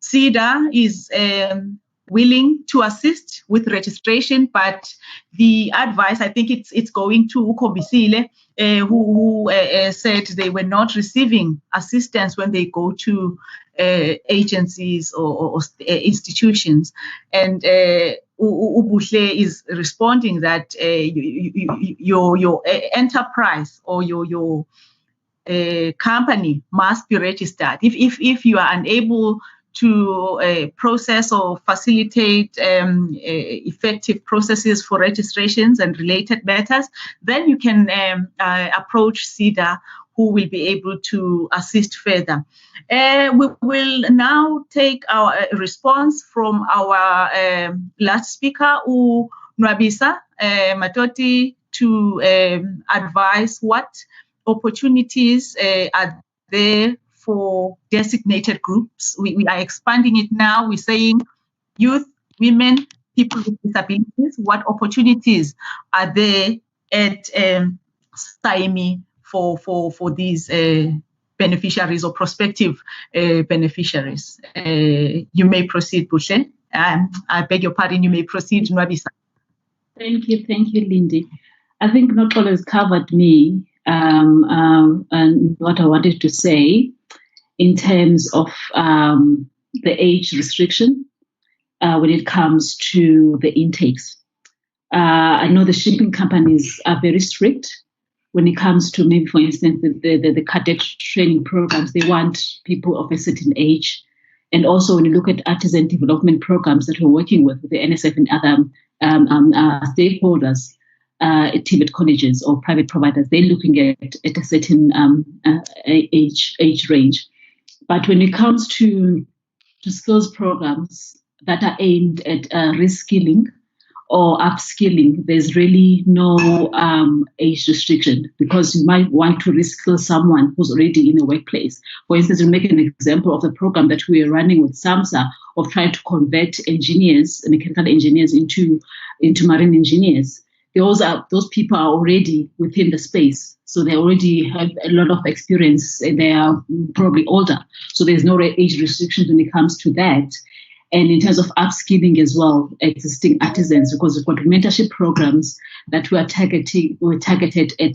S1: SEDA is willing to assist with registration, but the advice, I think it's going to Ukobisile, who said they were not receiving assistance when they go to agencies or institutions. And Ubuhle is responding that your enterprise or your company must be registered. If you are unable to process or facilitate effective processes for registrations and related matters, then you can approach SEDA, who will be able to assist further. We will now take our response from our last speaker, Nwabisa Matoti, to advise what opportunities are there for designated groups. We are expanding it now. We're saying youth, women, people with disabilities. What opportunities are there at SAIMI for these beneficiaries or prospective beneficiaries? You may proceed, Buhle. I beg your pardon, you may proceed, Nwabisa.
S5: Thank you, Lindy. I think not all has covered me and what I wanted to say in terms of the age restriction when it comes to the intakes. I know the shipping companies are very strict when it comes to, maybe for instance, the cadet training programs. They want people of a certain age. And also when you look at artisan development programs that we're working with the NSF and other stakeholders, TVET colleges or private providers, they're looking at a certain age range. But when it comes to skills programs that are aimed at reskilling or upskilling, there's really no age restriction, because you might want to reskill someone who's already in a workplace. For instance, to make an example of the program that we are running with SAMSA of trying to convert engineers, mechanical engineers into marine engineers. Those people are already within the space, so they already have a lot of experience and they are probably older. So there's no age restrictions when it comes to that. And in terms of upskilling as well, existing artisans, because we've got mentorship programs that were targeted at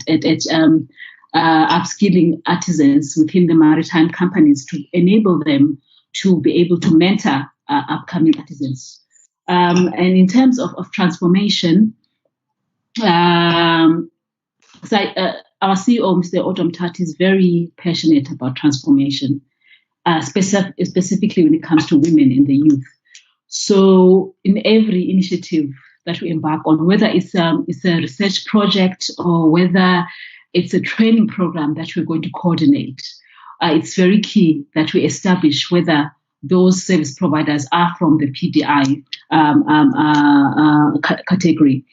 S5: upskilling artisans within the maritime companies to enable them to be able to mentor upcoming artisans. And in terms of transformation, our CEO, Mr. Autumn Tati, is very passionate about transformation, specifically when it comes to women and the youth. So in every initiative that we embark on, whether it's a research project or whether it's a training program that we're going to coordinate, it's very key that we establish whether those service providers are from the PDI category.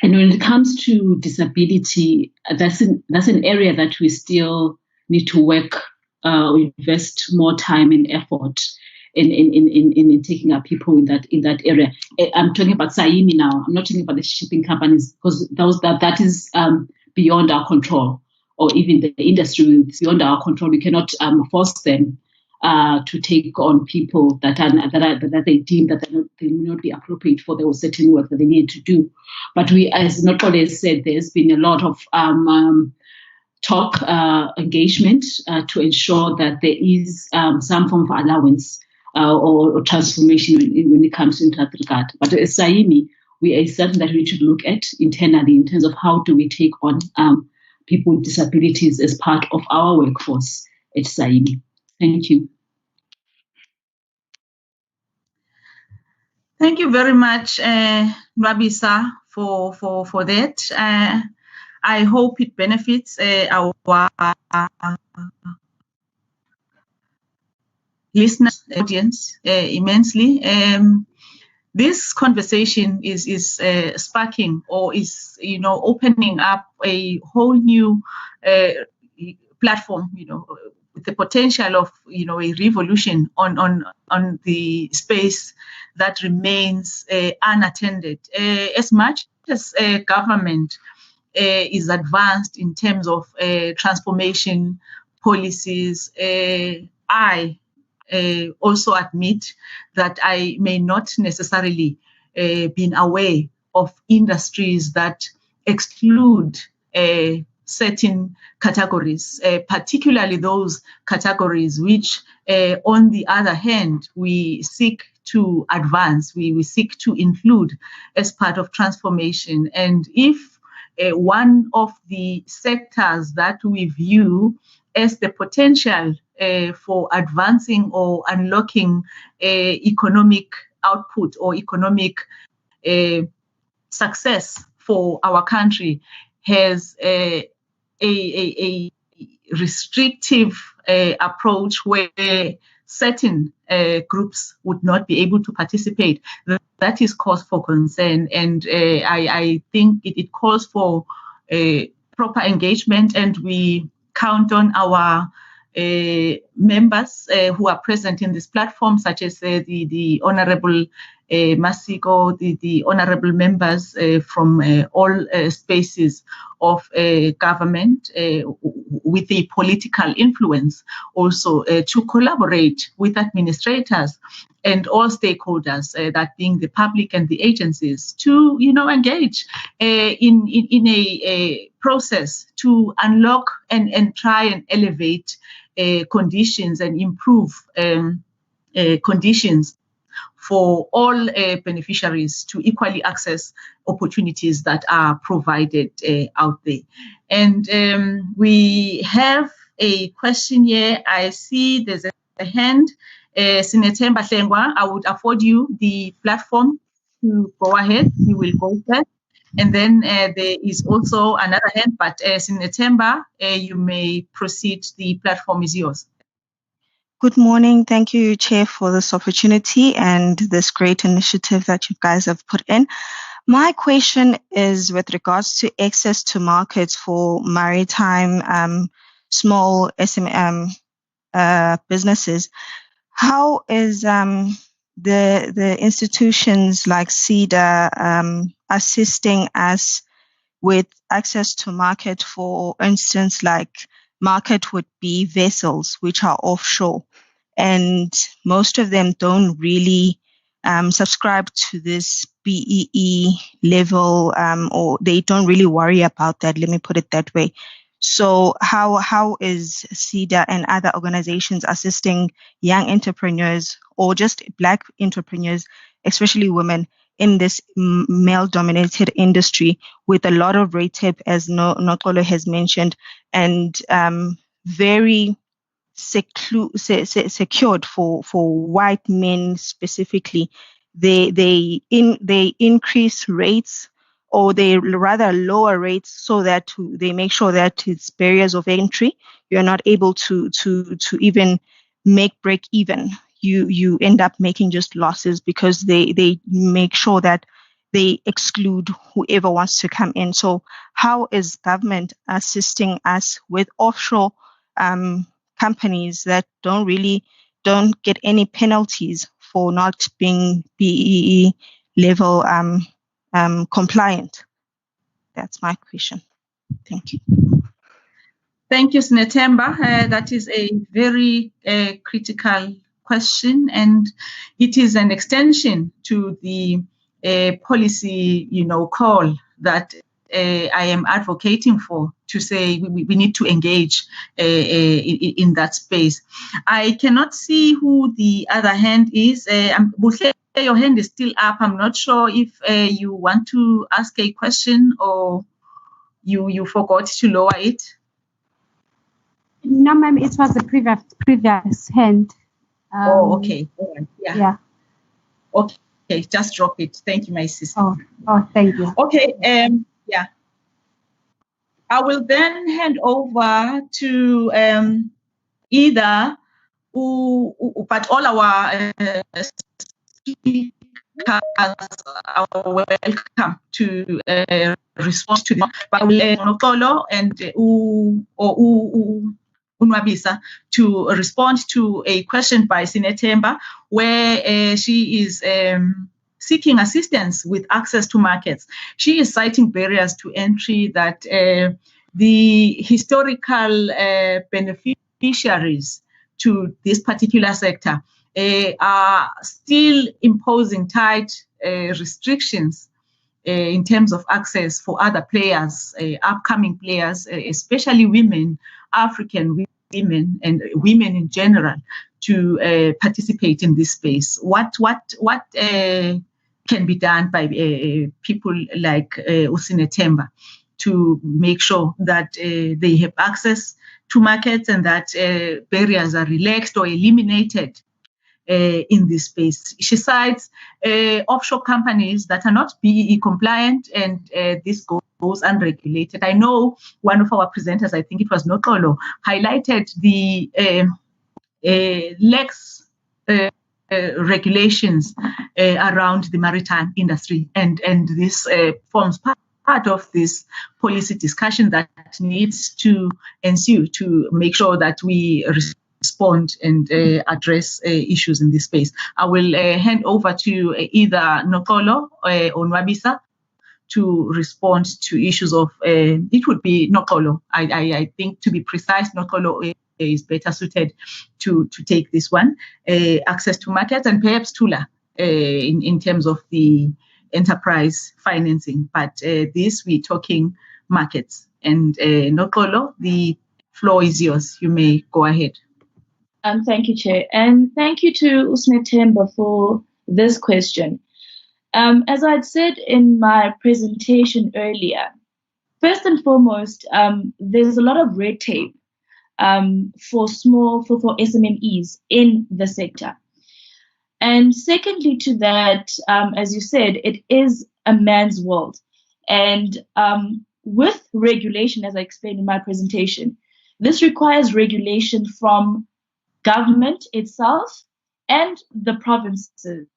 S5: And when it comes to disability, that's an area that we still need to work, invest more time and effort in taking up people in that area. I'm talking about SAIMI now. I'm not talking about the shipping companies, because that is beyond our control, or even the industry is beyond our control. We cannot force them to take on people that they deem that they may not be appropriate for the certain work that they need to do. But we, as not always said, there's been a lot of talk, engagement to ensure that there is some form of allowance or transformation when it comes to that regard. But as SAIMI, we are certain that we should look at internally in terms of how do we take on people with disabilities as part of our workforce at SAIMI. Thank you.
S1: Thank you very much, Nwabisa, for that. I hope it benefits our listeners, audience immensely. This conversation is sparking, or is opening up a whole new platform, with the potential of a revolution on the space that remains unattended. As much as government is advanced in terms of transformation policies, I also admit that I may not necessarily been aware of industries that exclude certain categories, particularly those categories which, on the other hand, we seek to advance, we seek to include as part of transformation. And if one of the sectors that we view as the potential for advancing or unlocking economic output or economic success for our country has a restrictive approach where certain groups would not be able to participate, that is cause for concern. And I think it calls for proper engagement, and we count on our members who are present in this platform, such as the Honorable Masiko, the honorable members from all spaces of government with a political influence, also to collaborate with administrators and all stakeholders, that being the public and the agencies, to engage in a process to unlock and try and elevate conditions and improve conditions for all beneficiaries to equally access opportunities that are provided out there. And we have a question here. I see there's a hand. Senator Mbahlengwa, I would afford you the platform to go ahead. You will go first. And then there is also another hand, but Senator, you may proceed. The platform is yours.
S6: Good morning. Thank you, Chair, for this opportunity and this great initiative that you guys have put in. My question is with regards to access to markets for maritime small SME businesses. How is the institutions like CEDA assisting us with access to market? For instance, like market would be vessels which are offshore, and most of them don't really subscribe to this BEE level, or they don't really worry about that. Let me put it that way. So how is CEDA and other organizations assisting young entrepreneurs or just Black entrepreneurs, especially women, in this male-dominated industry with a lot of red tape, as Nokolo has mentioned, and very secured for white men specifically? They increase rates, or they rather lower rates, so that they make sure that it's barriers of entry. You're not able to even break even. You end up making just losses because they make sure that they exclude whoever wants to come in. So how is government assisting us with offshore companies that don't get any penalties for not being BEE level compliant? That's my question. Thank you.
S1: Thank you, Senatemba. That is a very critical question, and it is an extension to the policy, call that I am advocating for, to say we need to engage in that space. I cannot see who the other hand is. Buhle, your hand is still up. I'm not sure if you want to ask a question or you forgot to lower it.
S2: No, ma'am, it was the previous hand.
S1: Okay. All right. Yeah.
S2: Yeah.
S1: Okay. Okay, just drop it. Thank you, my sister.
S2: Oh, thank you.
S1: Okay, yeah. I will then hand over to either, but all our speakers are welcome to respond to them. But I will Nokolo and Unwabisa to respond to a question by Sinetemba, where she is seeking assistance with access to markets. She is citing barriers to entry that the historical beneficiaries to this particular sector are still imposing tight restrictions in terms of access for other players, upcoming players, especially women, African women, and women in general, to participate in this space. What can be done by people like Usine Temba to make sure that they have access to markets and that barriers are relaxed or eliminated in this space? She cites offshore companies that are not BEE compliant, and this goes unregulated. I know one of our presenters, I think it was Nokolo, highlighted the lax regulations around the maritime industry, and this forms part of this policy discussion that needs to ensue to make sure that we respond and address issues in this space. I will hand over to either Nokolo or Nwabisa to respond to issues of, it would be Nokolo. I think, to be precise, Nokolo is better suited to take this one, access to markets, and perhaps Tula in terms of the enterprise financing. But this, we're talking markets. And Nokolo, the floor is yours. You may go ahead.
S4: Thank you, Chair. And thank you to Usne Temba for this question. As I had said in my presentation earlier, first and foremost, there's a lot of red tape for SMMEs in the sector. And secondly to that, as you said, it is a man's world. And with regulation, as I explained in my presentation, this requires regulation from government itself and the provinces.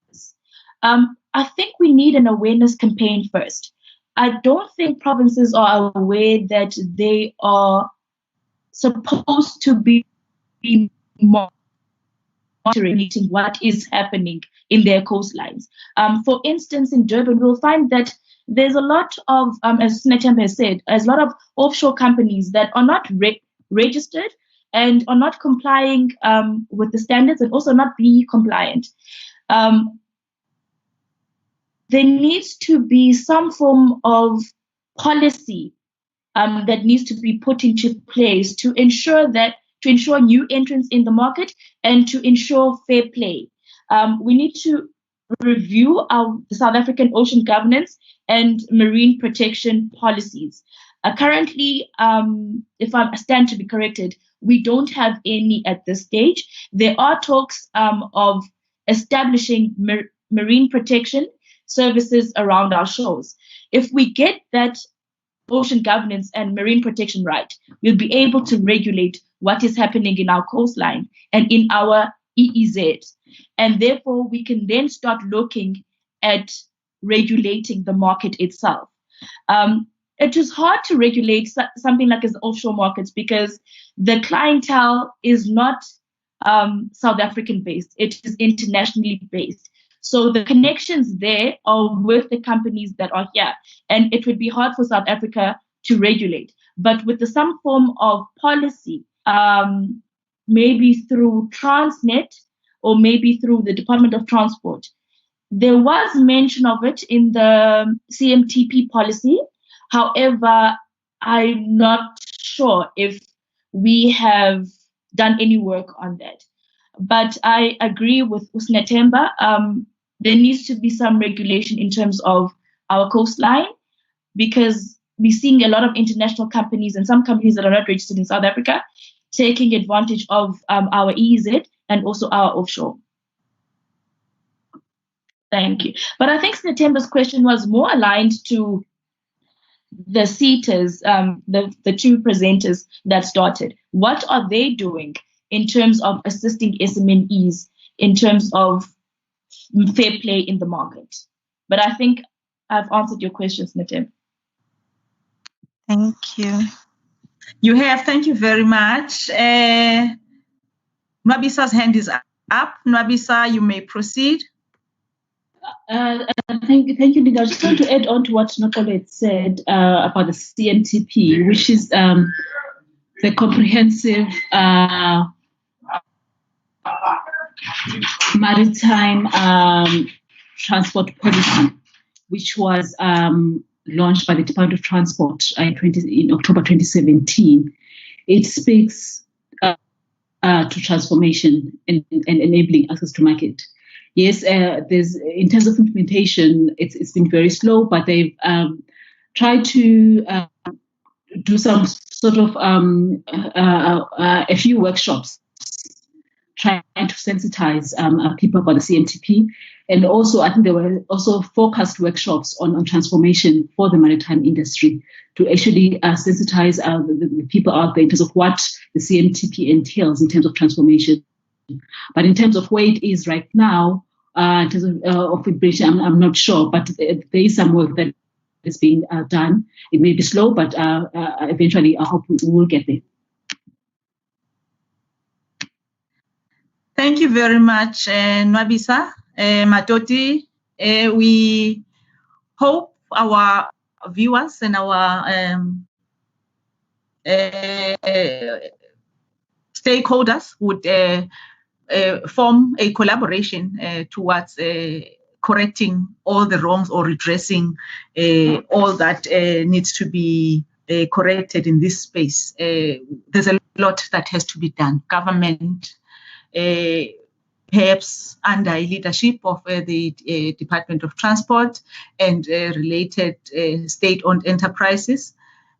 S4: I think we need an awareness campaign first. I don't think provinces are aware that they are supposed to be monitoring what is happening in their coastlines. For instance, in Durban, we'll find that there's a lot of, as Netemba has said, there's a lot of offshore companies that are not registered and are not complying with the standards, and also not BE compliant. There needs to be some form of policy that needs to be put into place to ensure new entrants in the market and to ensure fair play. We need to review the South African ocean governance and marine protection policies. Currently, if I stand to be corrected, we don't have any at this stage. There are talks of establishing marine protection services around our shores. If we get that ocean governance and marine protection right, we'll be able to regulate what is happening in our coastline and in our EEZ. And therefore, we can then start looking at regulating the market itself. It is hard to regulate something like as offshore markets because the clientele is not South African based, it is internationally based. So the connections there are with the companies that are here, and it would be hard for South Africa to regulate. But with some form of policy, maybe through Transnet or maybe through the Department of Transport, there was mention of it in the CMTP policy. However, I'm not sure if we have done any work on that. But I agree with Usne Temba. There needs to be some regulation in terms of our coastline, because we're seeing a lot of international companies and some companies that are not registered in South Africa taking advantage of our EEZ and also our offshore. Thank you. But I think Setemba's question was more aligned to the seaters, the two presenters that started. What are they doing in terms of assisting SMMEs, in terms of fair play in the market? But I think I've answered your questions, Natem.
S6: Thank you.
S1: You have. Thank you very much. Nwabisa's hand is up. Nwabisa, you may proceed.
S5: Thank you, Linda. I just want to add on to what Nokolet said about the CMTP, which is the comprehensive maritime transport policy, which was launched by the Department of Transport in October 2017. It speaks to transformation and enabling access to market. Yes, there's in terms of implementation, it's been very slow, but they've tried to do some sort of a few workshops trying to sensitize people about the CMTP. And also, I think there were also focused workshops on transformation for the maritime industry to actually sensitize the people out there in terms of what the CMTP entails in terms of transformation. But in terms of where it is right now, in terms of implementation, I'm not sure, but there is some work that is being done. It may be slow, but eventually I hope we will get there.
S1: Thank you very much, Nwabisa. Matoti, we hope our viewers and our stakeholders would form a collaboration towards correcting all the wrongs or redressing all that needs to be corrected in this space. There's a lot that has to be done. Government, perhaps under leadership of the Department of Transport and related state-owned enterprises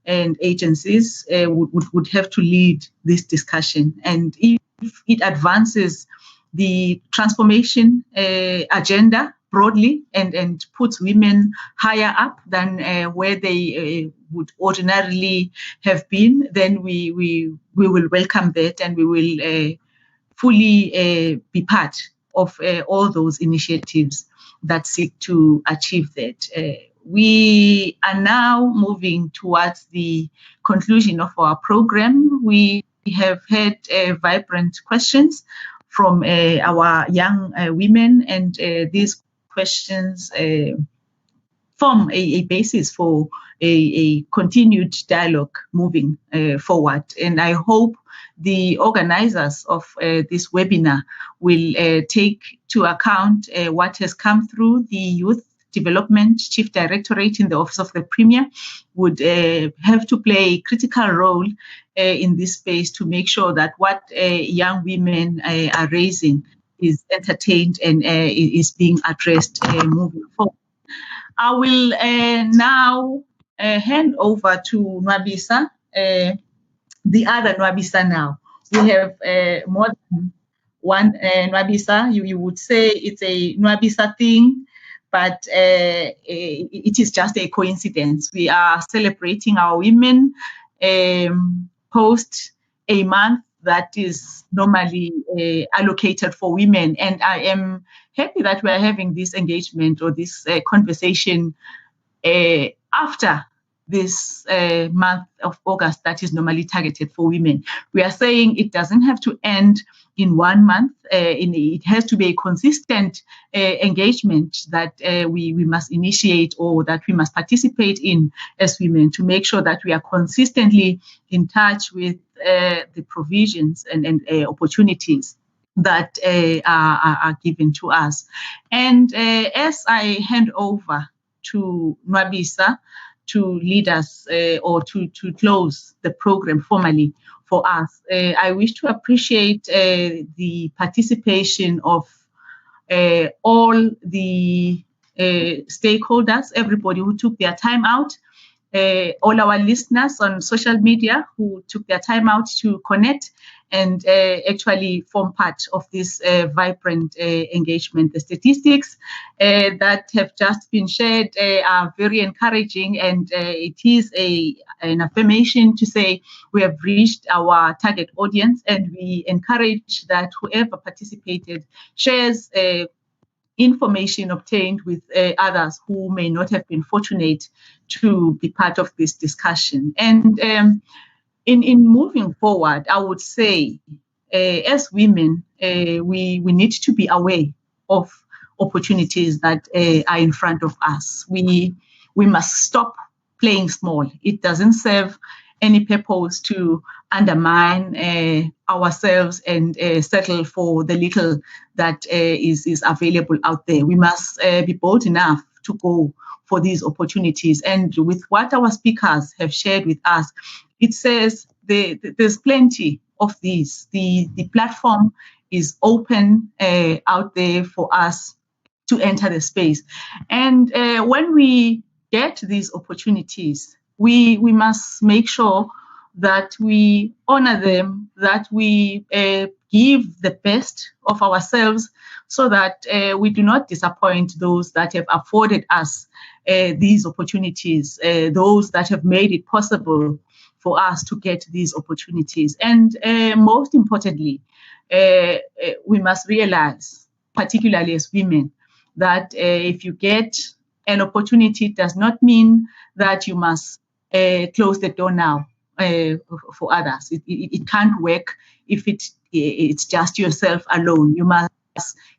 S1: and agencies would have to lead this discussion. And if it advances the transformation agenda broadly and puts women higher up than where they would ordinarily have been, then we will welcome that, and we will fully be part of all those initiatives that seek to achieve that. We are now moving towards the conclusion of our program. We have had vibrant questions from our young women, and these questions form a basis for a continued dialogue moving forward. And I hope the organizers of this webinar will take to account what has come through the Youth Development Chief Directorate in the Office of the Premier would have to play a critical role in this space to make sure that what young women are raising is entertained and is being addressed moving forward. I will now hand over to Nwabisa, the other Nwabisa now. We have more than one Nwabisa. You would say it's a Nwabisa thing, but it is just a coincidence. We are celebrating our women post a month that is normally allocated for women. And I am happy that we are having this engagement or this conversation after this month of August that is normally targeted for women. We are saying it doesn't have to end in 1 month. It has to be a consistent engagement that we must initiate or that we must participate in as women to make sure that we are consistently in touch with the provisions and opportunities that are given to us. And as I hand over to Nwabisa to lead us or to close the program formally for us, I wish to appreciate the participation of all the stakeholders, everybody who took their time out all our listeners on social media who took their time out to connect and actually form part of this vibrant engagement. The statistics that have just been shared are very encouraging, and it is an affirmation to say we have reached our target audience, and we encourage that whoever participated shares information obtained with others who may not have been fortunate to be part of this discussion. And in moving forward, I would say, as women, we need to be aware of opportunities that are in front of us. We must stop playing small. It doesn't serve any purpose to undermine ourselves and settle for the little that is available out there. We must be bold enough to go for these opportunities. And with what our speakers have shared with us, it says there's plenty of these. The platform is open out there for us to enter the space. And when we get these opportunities, we must make sure that we honor them, that we give the best of ourselves so that we do not disappoint those that have afforded us these opportunities, those that have made it possible for us to get these opportunities. And most importantly, we must realize, particularly as women, that if you get an opportunity, it does not mean that you must close the door now for others. It can't work if it's just yourself alone. You must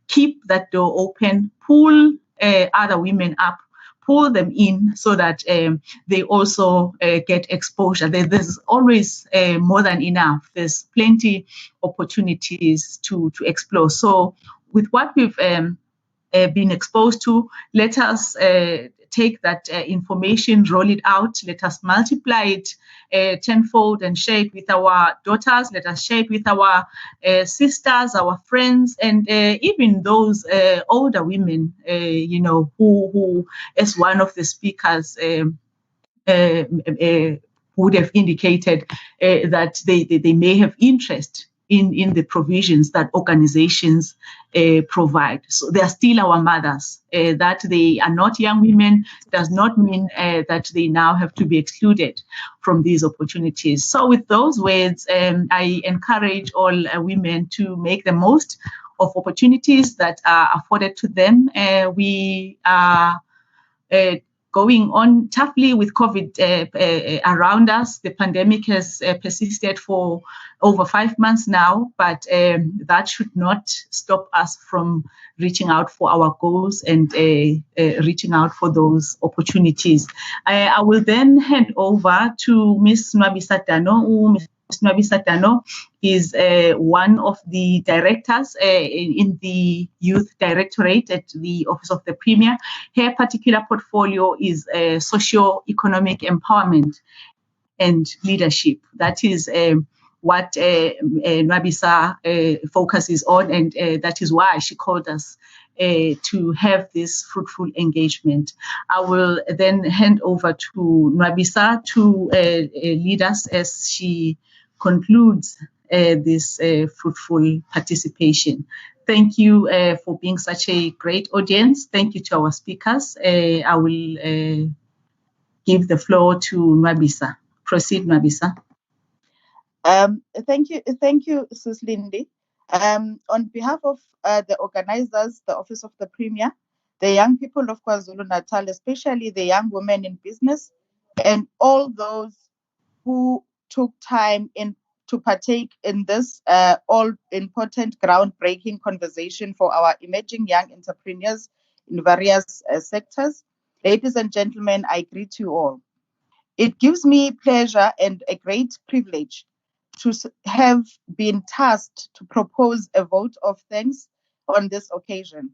S1: keep that door open, pull other women up, pull them in so that they also get exposure. There's always more than enough. There's plenty opportunities to explore. So with what we've been exposed to, let us take that information, roll it out, let us multiply it tenfold and share it with our daughters, let us share it with our sisters, our friends, and even those older women, who, as one of the speakers would have indicated, that they may have interest in the provisions that organizations provide. So they are still our mothers. That they are not young women does not mean that they now have to be excluded from these opportunities. So with those words, I encourage all women to make the most of opportunities that are afforded to them. We are going on toughly with COVID around us. The pandemic has persisted for over 5 months now, but that should not stop us from reaching out for our goals and reaching out for those opportunities. I will then hand over to Ms. Nwabisa Dano. Ms. Nwabisa Dano is one of the directors in the Youth Directorate at the Office of the Premier. Her particular portfolio is socio-economic empowerment and leadership. That is what Nwabisa focuses on, and that is why she called us to have this fruitful engagement. I will then hand over to Nwabisa to lead us as she concludes this fruitful participation. Thank you for being such a great audience. Thank you to our speakers. I will give the floor to Nwabisa. Proceed, Nwabisa.
S7: Thank you, Sis Lindy. On behalf of the organizers, the Office of the Premier, the young people of KwaZulu-Natal, especially the young women in business, and all those who took time to partake in this all important groundbreaking conversation for our emerging young entrepreneurs in various sectors. Ladies and gentlemen, I greet you all. It gives me pleasure and a great privilege to have been tasked to propose a vote of thanks on this occasion.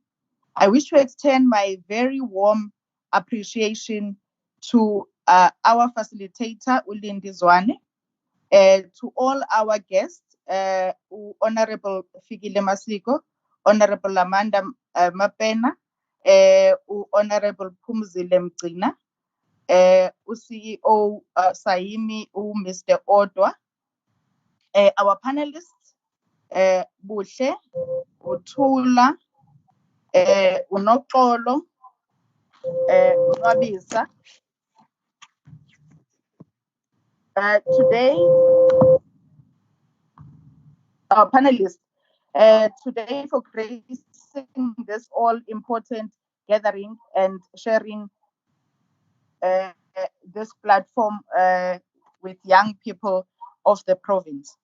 S7: I wish to extend my very warm appreciation to our facilitator, Ulindi Zwane, to all our guests, Honorable Fikile Masiko, Honorable Amanda Mapena, Honorable Phumzile Mgcina, CEO Saimi, Mr. Odwa, our panelists, Buhle, Uthula, Unoxolo, Unwabisa. Today, our panelists, today for gracing this all important gathering and sharing this platform with young people of the province.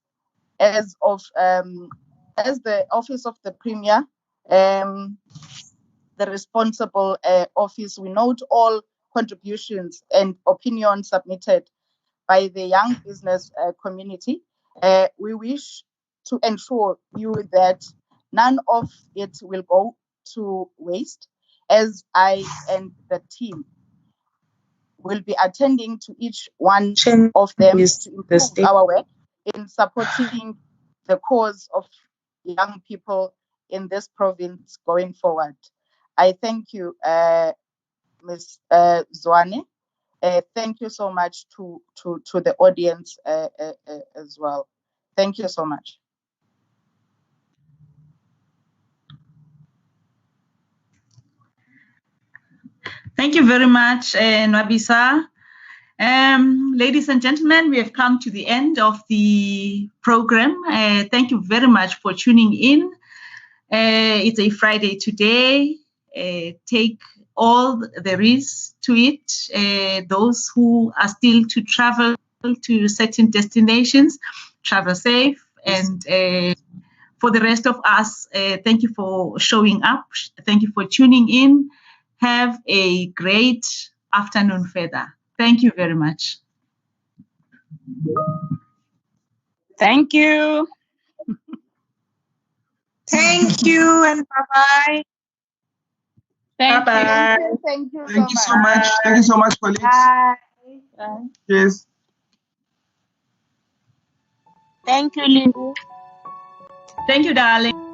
S7: As the Office of the Premier, the responsible office, we note all contributions and opinions submitted by the young business community. We wish to ensure you that none of it will go to waste, as I and the team will be attending to each one of them to improve our work in supporting the cause of young people in this province going forward. I thank you, Ms. Zwane. Thank you so much to the audience as well. Thank you so much.
S1: Thank you very much, Nwabisa. Ladies and gentlemen, we have come to the end of the program. Thank you very much for tuning in. It's a Friday today. Take all there is to it. Those who are still to travel to certain destinations, travel safe. And for the rest of us, thank you for showing up. Thank you for tuning in. Have a great afternoon further. Thank you very much.
S8: Thank you.
S6: Thank you and bye-bye.
S8: Bye-bye.
S7: Thank you
S3: Thank you so much. Thank you so much, colleagues.
S8: Bye.
S3: Cheers.
S8: Thank you, Lindy.
S1: Thank you, darling.